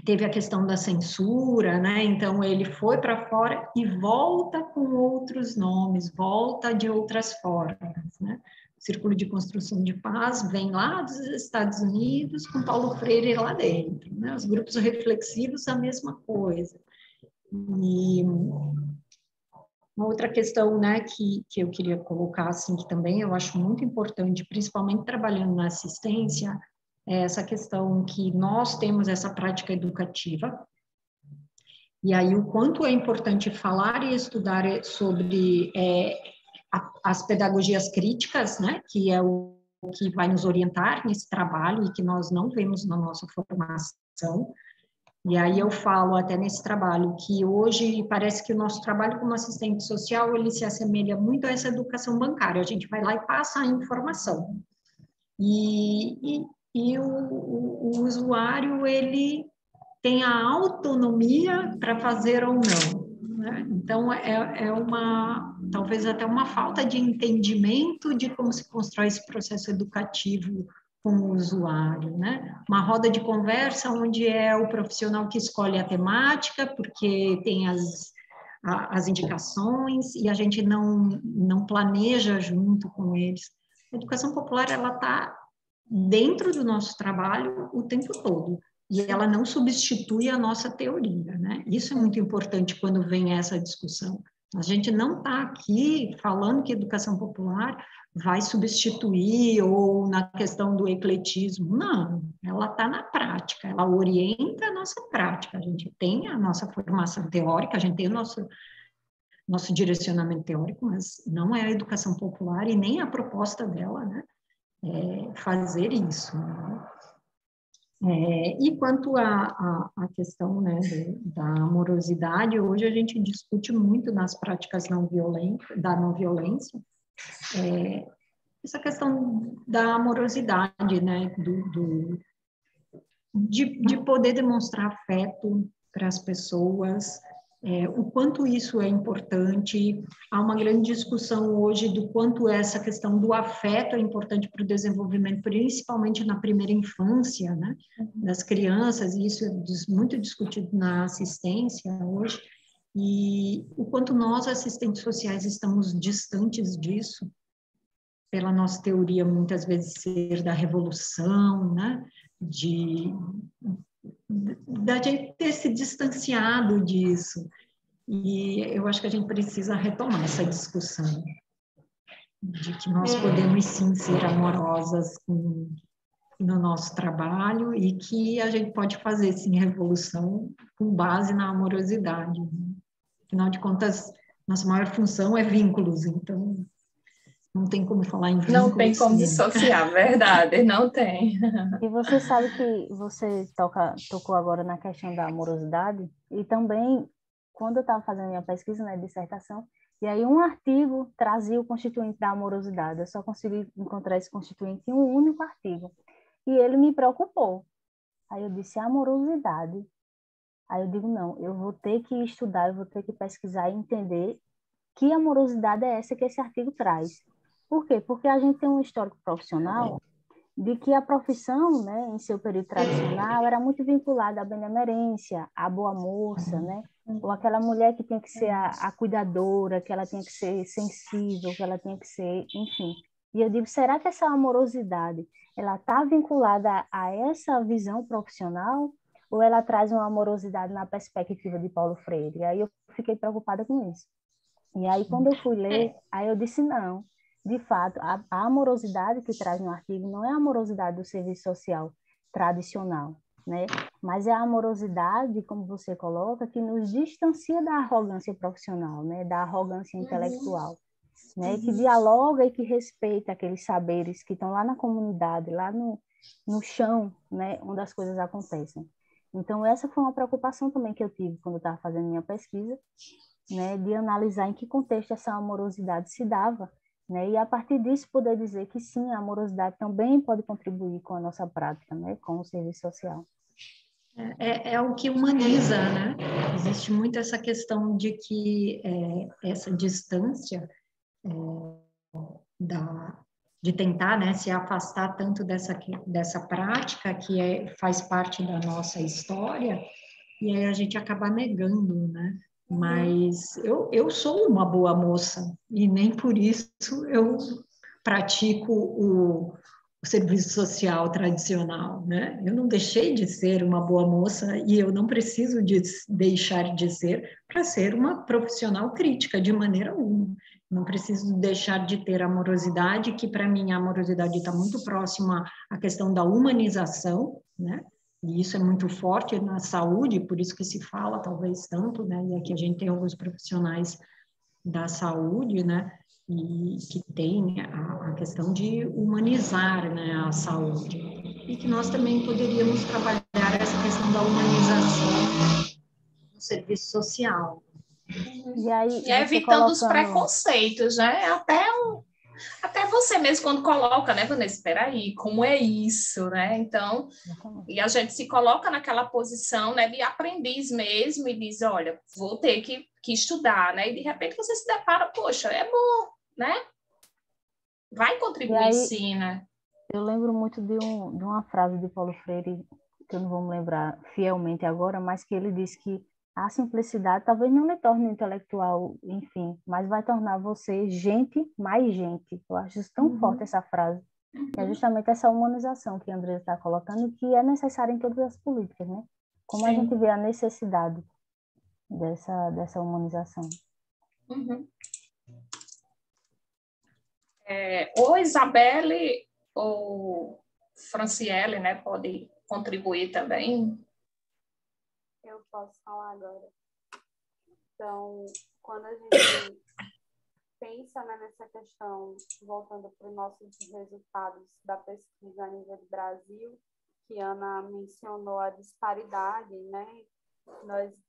teve a questão da censura, né? Então ele foi para fora e volta com outros nomes, volta de outras formas, né? O Círculo de Construção de Paz vem lá dos Estados Unidos com Paulo Freire lá dentro, né? Os grupos reflexivos, a mesma coisa. E uma outra questão, né, que eu queria colocar, assim, que também eu acho muito importante, principalmente trabalhando na assistência, é essa questão que nós temos essa prática educativa, e aí o quanto é importante falar e estudar sobre as pedagogias críticas, né, que é o que vai nos orientar nesse trabalho e que nós não vemos na nossa formação. E aí eu falo até nesse trabalho que hoje parece que o nosso trabalho como assistente social, ele se assemelha muito a essa educação bancária, a gente vai lá e passa a informação. E o usuário, ele tem a autonomia para fazer ou não, né? Então, talvez até uma falta de entendimento de como se constrói esse processo educativo com o usuário, né? Uma roda de conversa onde é o profissional que escolhe a temática, porque tem as indicações, e a gente não planeja junto com eles. A educação popular, ela está dentro do nosso trabalho o tempo todo, e ela não substitui a nossa teoria, né? Isso é muito importante quando vem essa discussão. A gente não está aqui falando que a educação popular vai substituir, ou na questão do ecletismo, não, ela está na prática, ela orienta a nossa prática, a gente tem a nossa formação teórica, a gente tem o nosso direcionamento teórico, mas não é a educação popular e nem a proposta dela, né, fazer isso, né? E quanto à questão, né, da amorosidade, hoje a gente discute muito nas práticas da não violência, essa questão da amorosidade, né, de poder demonstrar afeto para as pessoas, o quanto isso é importante. Há uma grande discussão hoje do quanto essa questão do afeto é importante para o desenvolvimento, principalmente na primeira infância, né, das crianças, e isso é muito discutido na assistência hoje, e o quanto nós, assistentes sociais, estamos distantes disso, pela nossa teoria, muitas vezes, ser da revolução, né, da gente ter se distanciado disso. E eu acho que a gente precisa retomar essa discussão de que nós podemos, sim, ser amorosas no nosso trabalho e que a gente pode fazer, sim, revolução com base na amorosidade. Afinal de contas, nossa maior função é vínculos, então não tem como falar em vínculos. Não tem como dissociar, verdade, não tem. E você sabe que você tocou agora na questão da amorosidade, e também, quando eu estava fazendo minha pesquisa, né, dissertação, e aí um artigo trazia o constituinte da amorosidade, eu só consegui encontrar esse constituinte em um único artigo, e ele me preocupou. Aí eu disse, amorosidade. Aí eu digo, não, eu vou ter que estudar, eu vou ter que pesquisar e entender que amorosidade é essa que esse artigo traz. Por quê? Porque a gente tem um histórico profissional de que a profissão, né, em seu período tradicional, era muito vinculada à benemerência, à boa moça, né? Ou aquela mulher que tem que ser a cuidadora, que ela tem que ser sensível, que ela tem que ser, enfim. E eu digo, será que essa amorosidade, ela está vinculada a essa visão profissional, ou ela traz uma amorosidade na perspectiva de Paulo Freire? E aí eu fiquei preocupada com isso. E aí, quando eu fui ler, aí eu disse, não, de fato, a amorosidade que traz no artigo não é a amorosidade do serviço social tradicional, né? Mas é a amorosidade, como você coloca, que nos distancia da arrogância profissional, né? Da arrogância intelectual, né? Que dialoga e que respeita aqueles saberes que estão lá na comunidade, lá no chão, né? Onde as coisas acontecem. Então, essa foi uma preocupação também que eu tive quando eu estava fazendo minha pesquisa, né? De analisar em que contexto essa amorosidade se dava né? E a partir disso poder dizer que sim, a amorosidade também pode contribuir com a nossa prática, né? Com o serviço social. É o que humaniza, né? Existe muito essa questão de que essa distância de tentar, né, se afastar tanto dessa prática que faz parte da nossa história, e aí a gente acaba negando, né? Mas eu sou uma boa moça, e nem por isso eu pratico o serviço social tradicional, né? Eu não deixei de ser uma boa moça e eu não preciso deixar de ser para ser uma profissional crítica, de maneira alguma. Não preciso deixar de ter amorosidade, que para mim a amorosidade está muito próxima à questão da humanização, né? E isso é muito forte na saúde, por isso que se fala talvez tanto, né? E aqui a gente tem alguns profissionais da saúde, né? E que tem a questão de humanizar, né, a saúde. E que nós também poderíamos trabalhar essa questão da humanização no serviço social. E aí, E evitando os preconceitos, né? Até você mesmo quando coloca, né, Vanessa? Espera aí, como é isso, né? Então, e a gente se coloca naquela posição, né, de aprendiz mesmo e diz, olha, vou ter que estudar, né? E de repente você se depara, poxa, é bom, né? Vai contribuir aí, sim, né? Eu lembro muito de uma frase de Paulo Freire, que eu não vou me lembrar fielmente agora, mas que ele disse que a simplicidade talvez não lhe torne um intelectual, enfim, mas vai tornar você gente mais gente. Eu acho isso tão forte, essa frase. Que é justamente essa humanização que a Andresa está colocando, que é necessária em todas as políticas, né? Como a gente vê a necessidade dessa humanização. Ou Isabelle ou Franciele, né, pode contribuir também. Eu posso falar agora. Então, quando a gente pensa, né, nessa questão, voltando para os nossos resultados da pesquisa a nível do Brasil, que a Ana mencionou a disparidade, né?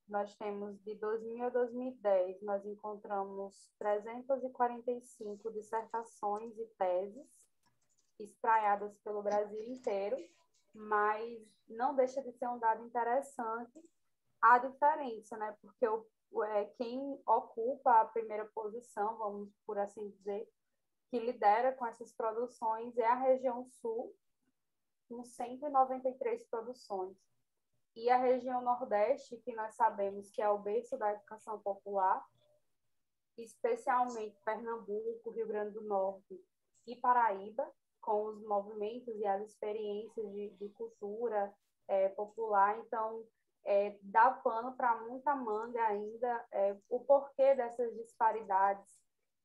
Nós temos de 2000 a 2010, nós encontramos 345 dissertações e teses espraiadas pelo Brasil inteiro, mas não deixa de ser um dado interessante a diferença, né? Porque quem ocupa a primeira posição, vamos por assim dizer, que lidera com essas produções é a região sul, com 193 produções. E a região Nordeste, que nós sabemos que é o berço da educação popular, especialmente Pernambuco, Rio Grande do Norte e Paraíba, com os movimentos e as experiências de cultura popular. Então, dá pano para muita manga ainda o porquê dessas disparidades,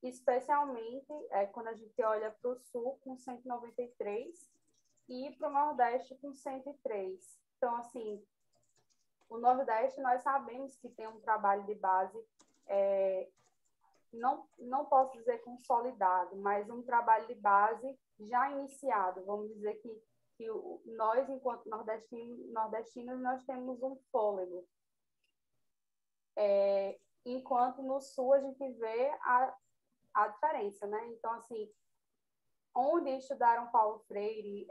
especialmente quando a gente olha para o Sul, com 193, e para o Nordeste, com 103. Então, assim, o Nordeste, nós sabemos que tem um trabalho de base, não posso dizer consolidado, mas um trabalho de base já iniciado. Vamos dizer que nós, enquanto nordestinos, nós temos um fôlego. Enquanto no Sul a gente vê a diferença, né? Então, assim, onde estudaram Paulo Freire,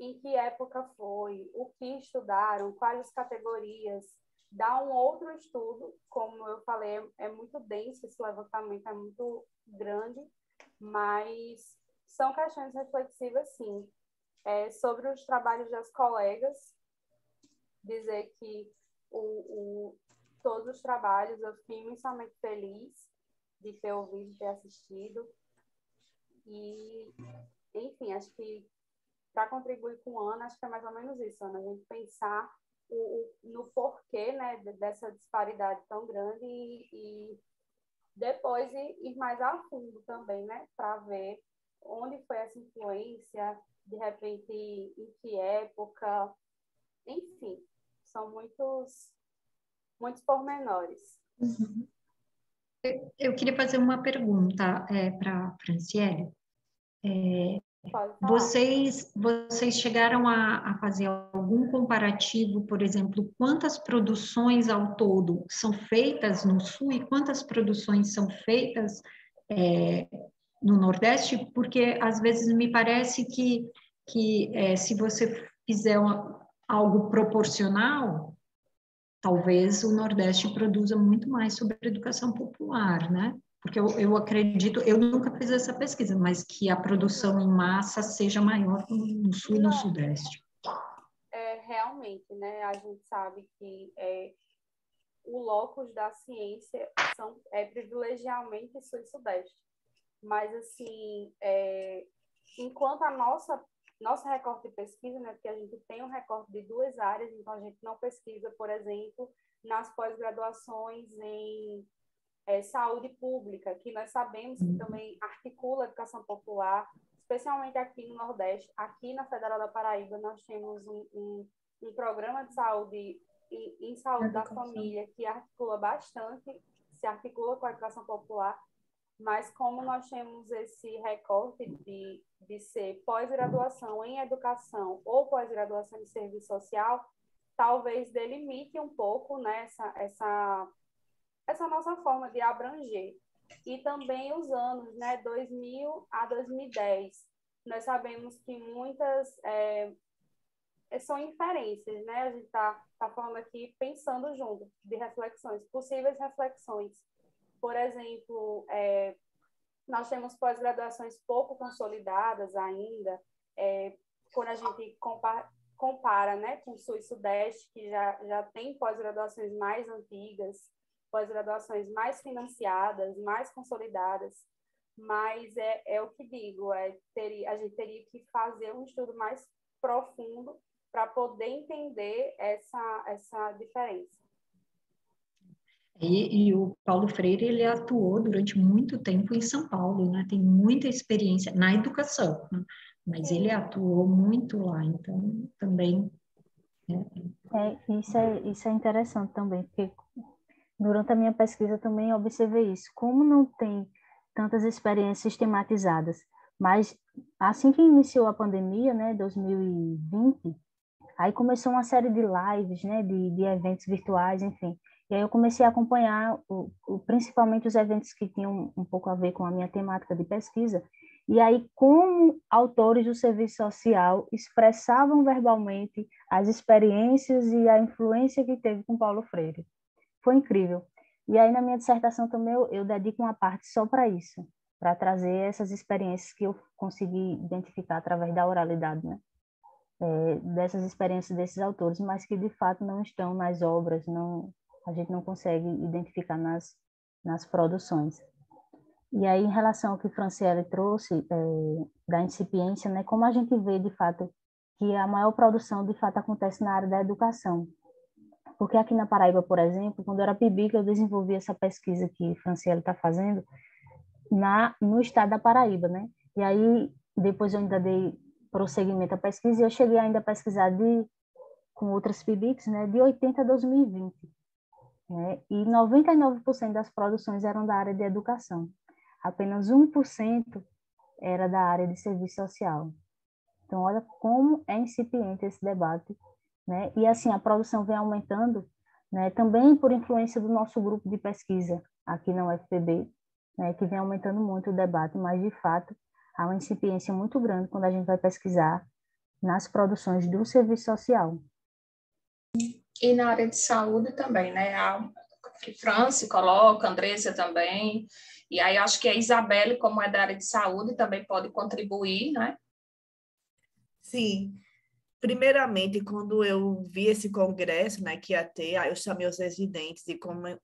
em que época foi, o que estudaram, quais categorias, dá um outro estudo, como eu falei, é muito denso, esse levantamento é muito grande, mas são questões reflexivas, sim. Sobre os trabalhos das colegas, dizer que todos os trabalhos eu fiquei imensamente feliz de ter ouvido, de ter assistido, e, enfim, acho que para contribuir com a Ana, acho que é mais ou menos isso, Ana, a gente pensar no porquê, né, dessa disparidade tão grande e depois ir mais a fundo também, né, para ver onde foi essa influência, de repente em que época, enfim, são muitos pormenores. Eu queria fazer uma pergunta para a Franciele. Vocês chegaram a fazer algum comparativo, por exemplo, quantas produções ao todo são feitas no Sul e quantas produções são feitas no Nordeste, porque às vezes me parece que se você fizer algo proporcional, talvez o Nordeste produza muito mais sobre educação popular, né? Porque eu acredito, eu nunca fiz essa pesquisa, mas que a produção em massa seja maior no Sul e no Sudeste. Realmente, né? A gente sabe que o locus da ciência é privilegialmente Sul e Sudeste. Mas, assim, enquanto a nossa recorte de pesquisa, né, porque a gente tem um recorte de 2 áreas, então a gente não pesquisa, por exemplo, nas pós-graduações em saúde pública, que nós sabemos que também articula a educação popular, especialmente aqui no Nordeste. Aqui na Federal da Paraíba, nós temos um programa de saúde em saúde da família que articula bastante, se articula com a educação popular, mas como nós temos esse recorte de ser pós-graduação em educação ou pós-graduação em serviço social, talvez delimite um pouco, né, essa nossa forma de abranger. E também os anos, né, 2000 a 2010. Nós sabemos que muitas são inferências, né? A gente está falando aqui pensando junto de reflexões, possíveis reflexões. Por exemplo, nós temos pós-graduações pouco consolidadas ainda, quando a gente compara, né, com o Sul e Sudeste, que já tem pós-graduações mais antigas, pós-graduações mais financiadas, mais consolidadas, mas é o que digo, a gente teria que fazer um estudo mais profundo para poder entender essa diferença. E o Paulo Freire, ele atuou durante muito tempo em São Paulo, né? Tem muita experiência na educação, né? Mas ele atuou muito lá, então também... Isso é interessante também, porque durante a minha pesquisa também observei isso. Como não tem tantas experiências sistematizadas, mas assim que iniciou a pandemia, né, 2020, aí começou uma série de lives, né, de eventos virtuais, enfim. E aí eu comecei a acompanhar principalmente os eventos que tinham um pouco a ver com a minha temática de pesquisa. E aí, como autores do serviço social expressavam verbalmente as experiências e a influência que teve com Paulo Freire. Foi incrível. E aí, na minha dissertação também, eu dedico uma parte só para isso, para trazer essas experiências que eu consegui identificar através da oralidade, né? Dessas experiências desses autores, mas que, de fato, não estão nas obras, a gente não consegue identificar nas produções. E aí, em relação ao que Franciele trouxe, da incipiência, né? Como a gente vê, de fato, que a maior produção, de fato, acontece na área da educação. Porque aqui na Paraíba, por exemplo, quando eu era PIBIC, eu desenvolvi essa pesquisa que Franciele está fazendo no estado da Paraíba, né? E aí, depois eu ainda dei prosseguimento à pesquisa e eu cheguei ainda a pesquisar com outras PIBICs, né, de 80 a 2020. Né? E 99% das produções eram da área de educação. Apenas 1% era da área de serviço social. Então, olha como é incipiente esse debate, né? E assim, a produção vem aumentando, né? Também por influência do nosso grupo de pesquisa aqui na UFPB, né? Que vem aumentando muito o debate, mas de fato há uma incipiência muito grande quando a gente vai pesquisar nas produções do serviço social. E na área de saúde também, né? Que Franci coloca, Andressa também, e aí acho que a Isabelle, como é da área de saúde, também pode contribuir, né? Sim. Primeiramente, quando eu vi esse congresso, né, que ia ter, aí eu chamei os residentes e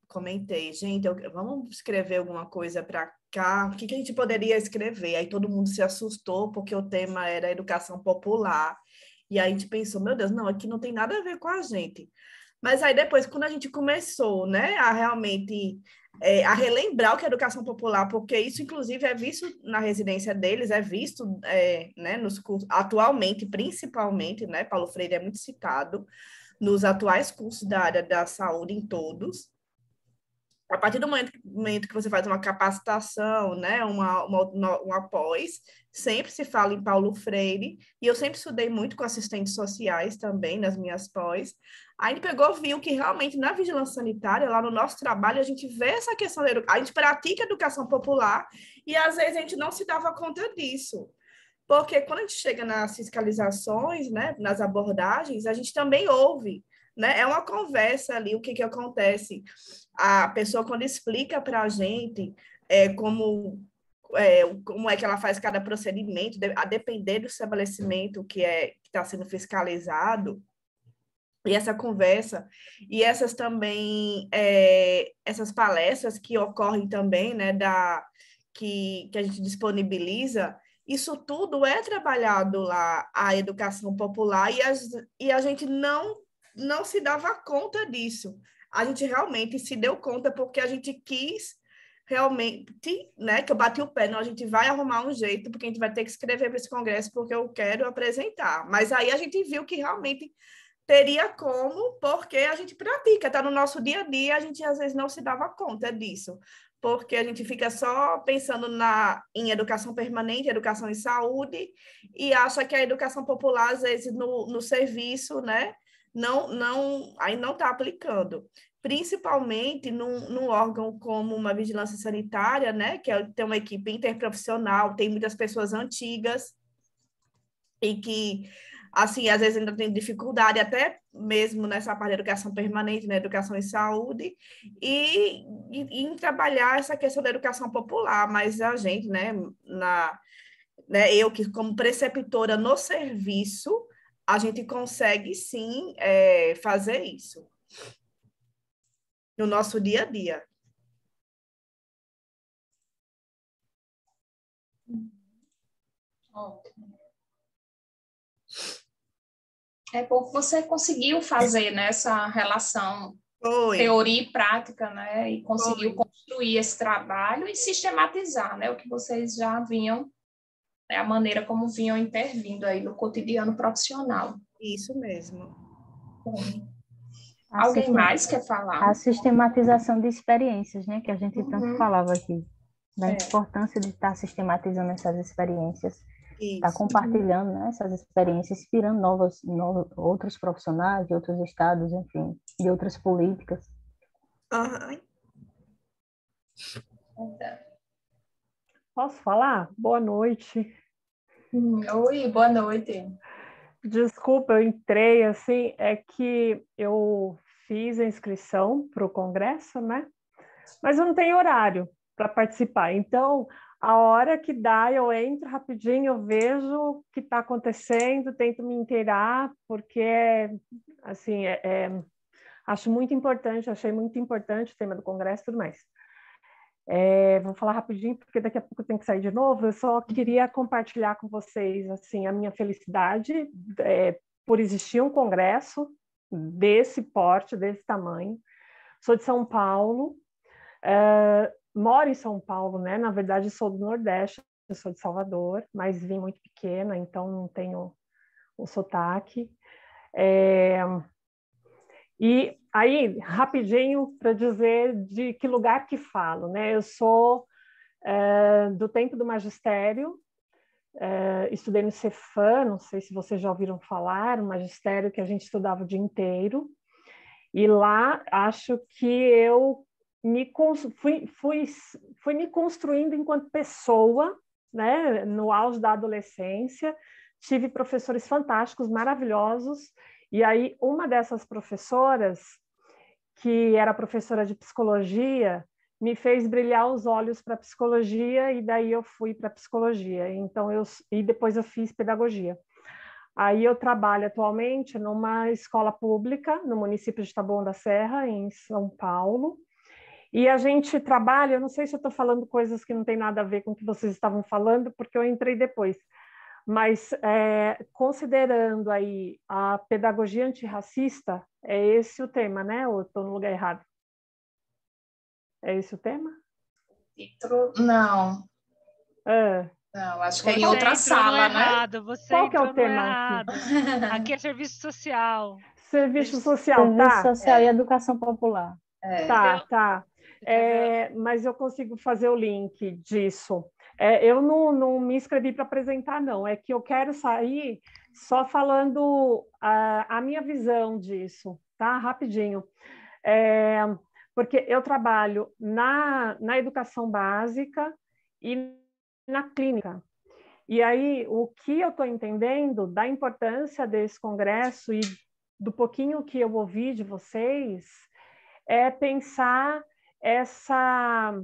comentei, gente, vamos escrever alguma coisa para cá, o que a gente poderia escrever? Aí todo mundo se assustou, porque o tema era educação popular, e aí a gente pensou, meu Deus, não, aqui não tem nada a ver com a gente. Mas aí depois, quando a gente começou, né, a realmente a relembrar o que é educação popular, porque isso, inclusive, é visto na residência deles, é visto né, nos cursos, atualmente, principalmente, né, Paulo Freire é muito citado nos atuais cursos da área da saúde em todos. A partir do momento que você faz uma capacitação, né, uma pós, sempre se fala em Paulo Freire, e eu sempre estudei muito com assistentes sociais também, nas minhas pós. Aí a gente viu que realmente na vigilância sanitária, lá no nosso trabalho, a gente vê essa questão a gente pratica educação popular, e às vezes a gente não se dava conta disso. Porque quando a gente chega nas fiscalizações, né, nas abordagens, a gente também ouve, né? É uma conversa ali, o que acontece. A pessoa, quando explica para a gente como é que ela faz cada procedimento, a depender do estabelecimento que está sendo fiscalizado, e essa conversa, e essas também, essas palestras que ocorrem também, né, que a gente disponibiliza, isso tudo é trabalhado lá, a educação popular, e a gente não se dava conta disso. A gente realmente se deu conta porque a gente quis realmente, né, que eu bati o pé, não, a gente vai arrumar um jeito, porque a gente vai ter que escrever para esse congresso, porque eu quero apresentar. Mas aí a gente viu que realmente teria como, porque a gente pratica, está no nosso dia a dia, a gente às vezes não se dava conta disso, porque a gente fica só pensando em educação permanente, educação em saúde, e acha que a educação popular, às vezes, no serviço, né, aí não está aplicando. Principalmente num órgão como uma vigilância sanitária, né, que tem uma equipe interprofissional, tem muitas pessoas antigas, e que, assim, às vezes ainda tem dificuldade, até mesmo nessa parte da educação permanente, na educação em saúde, e em trabalhar essa questão da educação popular, mas a gente, né, eu que como preceptora no serviço, a gente consegue sim fazer isso no nosso dia a dia. Ótimo. É bom que você conseguiu fazer, né, essa relação teoria e prática, né, e conseguiu construir esse trabalho e sistematizar, né, o que vocês já vinham, né, a maneira como vinham intervindo aí no cotidiano profissional. Isso mesmo. Alguém mais quer falar? A sistematização de experiências, né, que a gente tanto falava aqui, da importância de estar sistematizando essas experiências, estar compartilhando, né, essas experiências, inspirando outros profissionais de outros estados, enfim, de outras políticas. Posso falar? Boa noite. Oi, boa noite. Desculpa, eu entrei assim, é que eu fiz a inscrição para o congresso, né? Mas eu não tenho horário para participar. Então, a hora que dá, eu entro rapidinho, eu vejo o que está acontecendo, tento me inteirar, porque, assim, acho muito importante, achei muito importante o tema do congresso e tudo mais. Vou falar rapidinho, porque daqui a pouco eu tenho que sair de novo. Eu só queria compartilhar com vocês, assim, a minha felicidade por existir um congresso desse porte, desse tamanho. Sou de São Paulo, moro em São Paulo, né? Na verdade, sou do Nordeste, eu sou de Salvador, mas vim muito pequena, então não tenho o sotaque. E aí, rapidinho, para dizer de que lugar que falo, né? Eu sou do tempo do magistério, estudei no Cefam, não sei se vocês já ouviram falar, um magistério que a gente estudava o dia inteiro, e lá acho que eu fui me construindo enquanto pessoa, né? No auge da adolescência, tive professores fantásticos, maravilhosos, e aí uma dessas professoras, que era professora de psicologia, me fez brilhar os olhos para psicologia, e daí eu fui para psicologia. Então e depois eu fiz pedagogia. Aí eu trabalho atualmente numa escola pública no município de Taboão da Serra, em São Paulo. E a gente trabalha, eu não sei se eu estou falando coisas que não tem nada a ver com o que vocês estavam falando, porque eu entrei depois. Mas considerando aí a pedagogia antirracista, é esse o tema, né? Ou estou no lugar errado? É esse o tema? Não. Não, acho que é em outra sala, né? Qual que é o tema aqui? Aqui é serviço social. Serviço social, tá? Serviço social e educação popular. Tá. Mas eu consigo fazer o link disso. Eu não me inscrevi para apresentar, não. É que eu quero sair só falando a minha visão disso, tá? Rapidinho. Porque eu trabalho na educação básica e na clínica. E aí, o que eu estou entendendo da importância desse congresso e do pouquinho que eu ouvi de vocês é pensar essa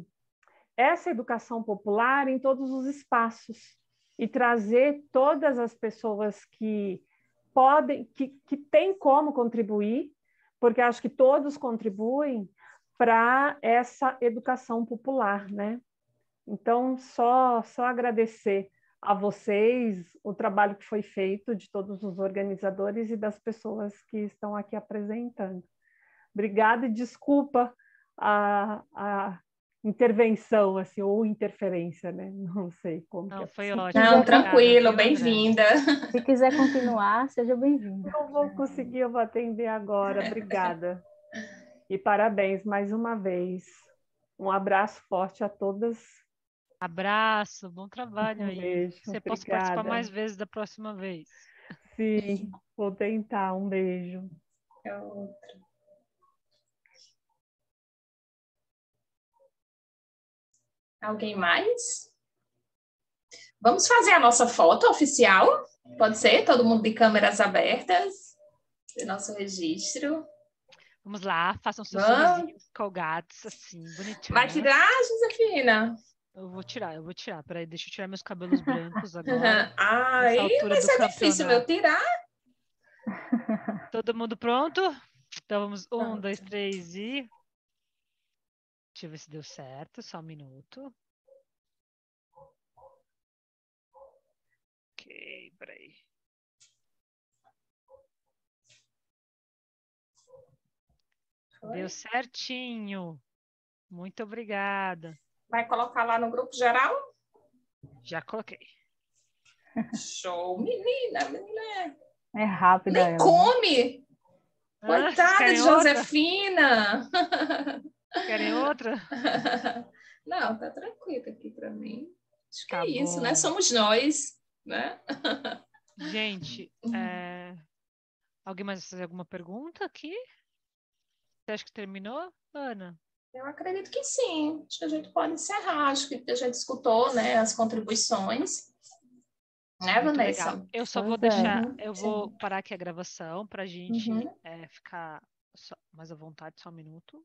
educação popular em todos os espaços e trazer todas as pessoas que podem, que têm como contribuir, porque acho que todos contribuem para essa educação popular, né? Então, só agradecer a vocês o trabalho que foi feito de todos os organizadores e das pessoas que estão aqui apresentando. Obrigada e desculpa a intervenção, assim, ou interferência, né? Não sei como. Não, que foi é. ótimo. Não, tranquilo, Obrigada, bem-vinda. Se quiser continuar, seja bem-vinda. Não vou conseguir, eu vou atender agora. Obrigada. E parabéns mais uma vez. Um abraço forte a todas. Abraço, bom trabalho aí. Beijo, Você possa participar obrigada. mais vezes da próxima vez. Sim, vou tentar. Um beijo. Alguém mais? Vamos fazer a nossa foto oficial? Pode ser? Todo mundo de câmeras abertas? O nosso registro. Vamos lá, façam seus sorrisinhos colgados, assim, bonitinhos. Vai tirar, Josefina? Eu vou tirar. Peraí, deixa eu tirar meus cabelos brancos agora. Ai, vai ser difícil, meu, tirar. Todo mundo pronto? Então vamos, 1, 2, 3 e... Deixa eu ver se deu certo, só um minuto. Ok, peraí. Deu certinho. Muito obrigada. Vai colocar lá no grupo geral? Já coloquei. Show, menina. É rápida. Nem come! Coitada de Josefina! Querem outra? Não, tá tranquilo aqui para mim. Acho que tá é bom. isso, né? Somos nós, né? Gente, alguém mais fazer alguma pergunta aqui? Você acha que terminou, Ana? Eu acredito que sim. Acho que a gente pode encerrar. Acho que a gente escutou, né, as contribuições. Né, muito Vanessa? Legal. Eu só vou deixar, eu vou parar aqui a gravação para a gente ficar mais à vontade, só um minuto.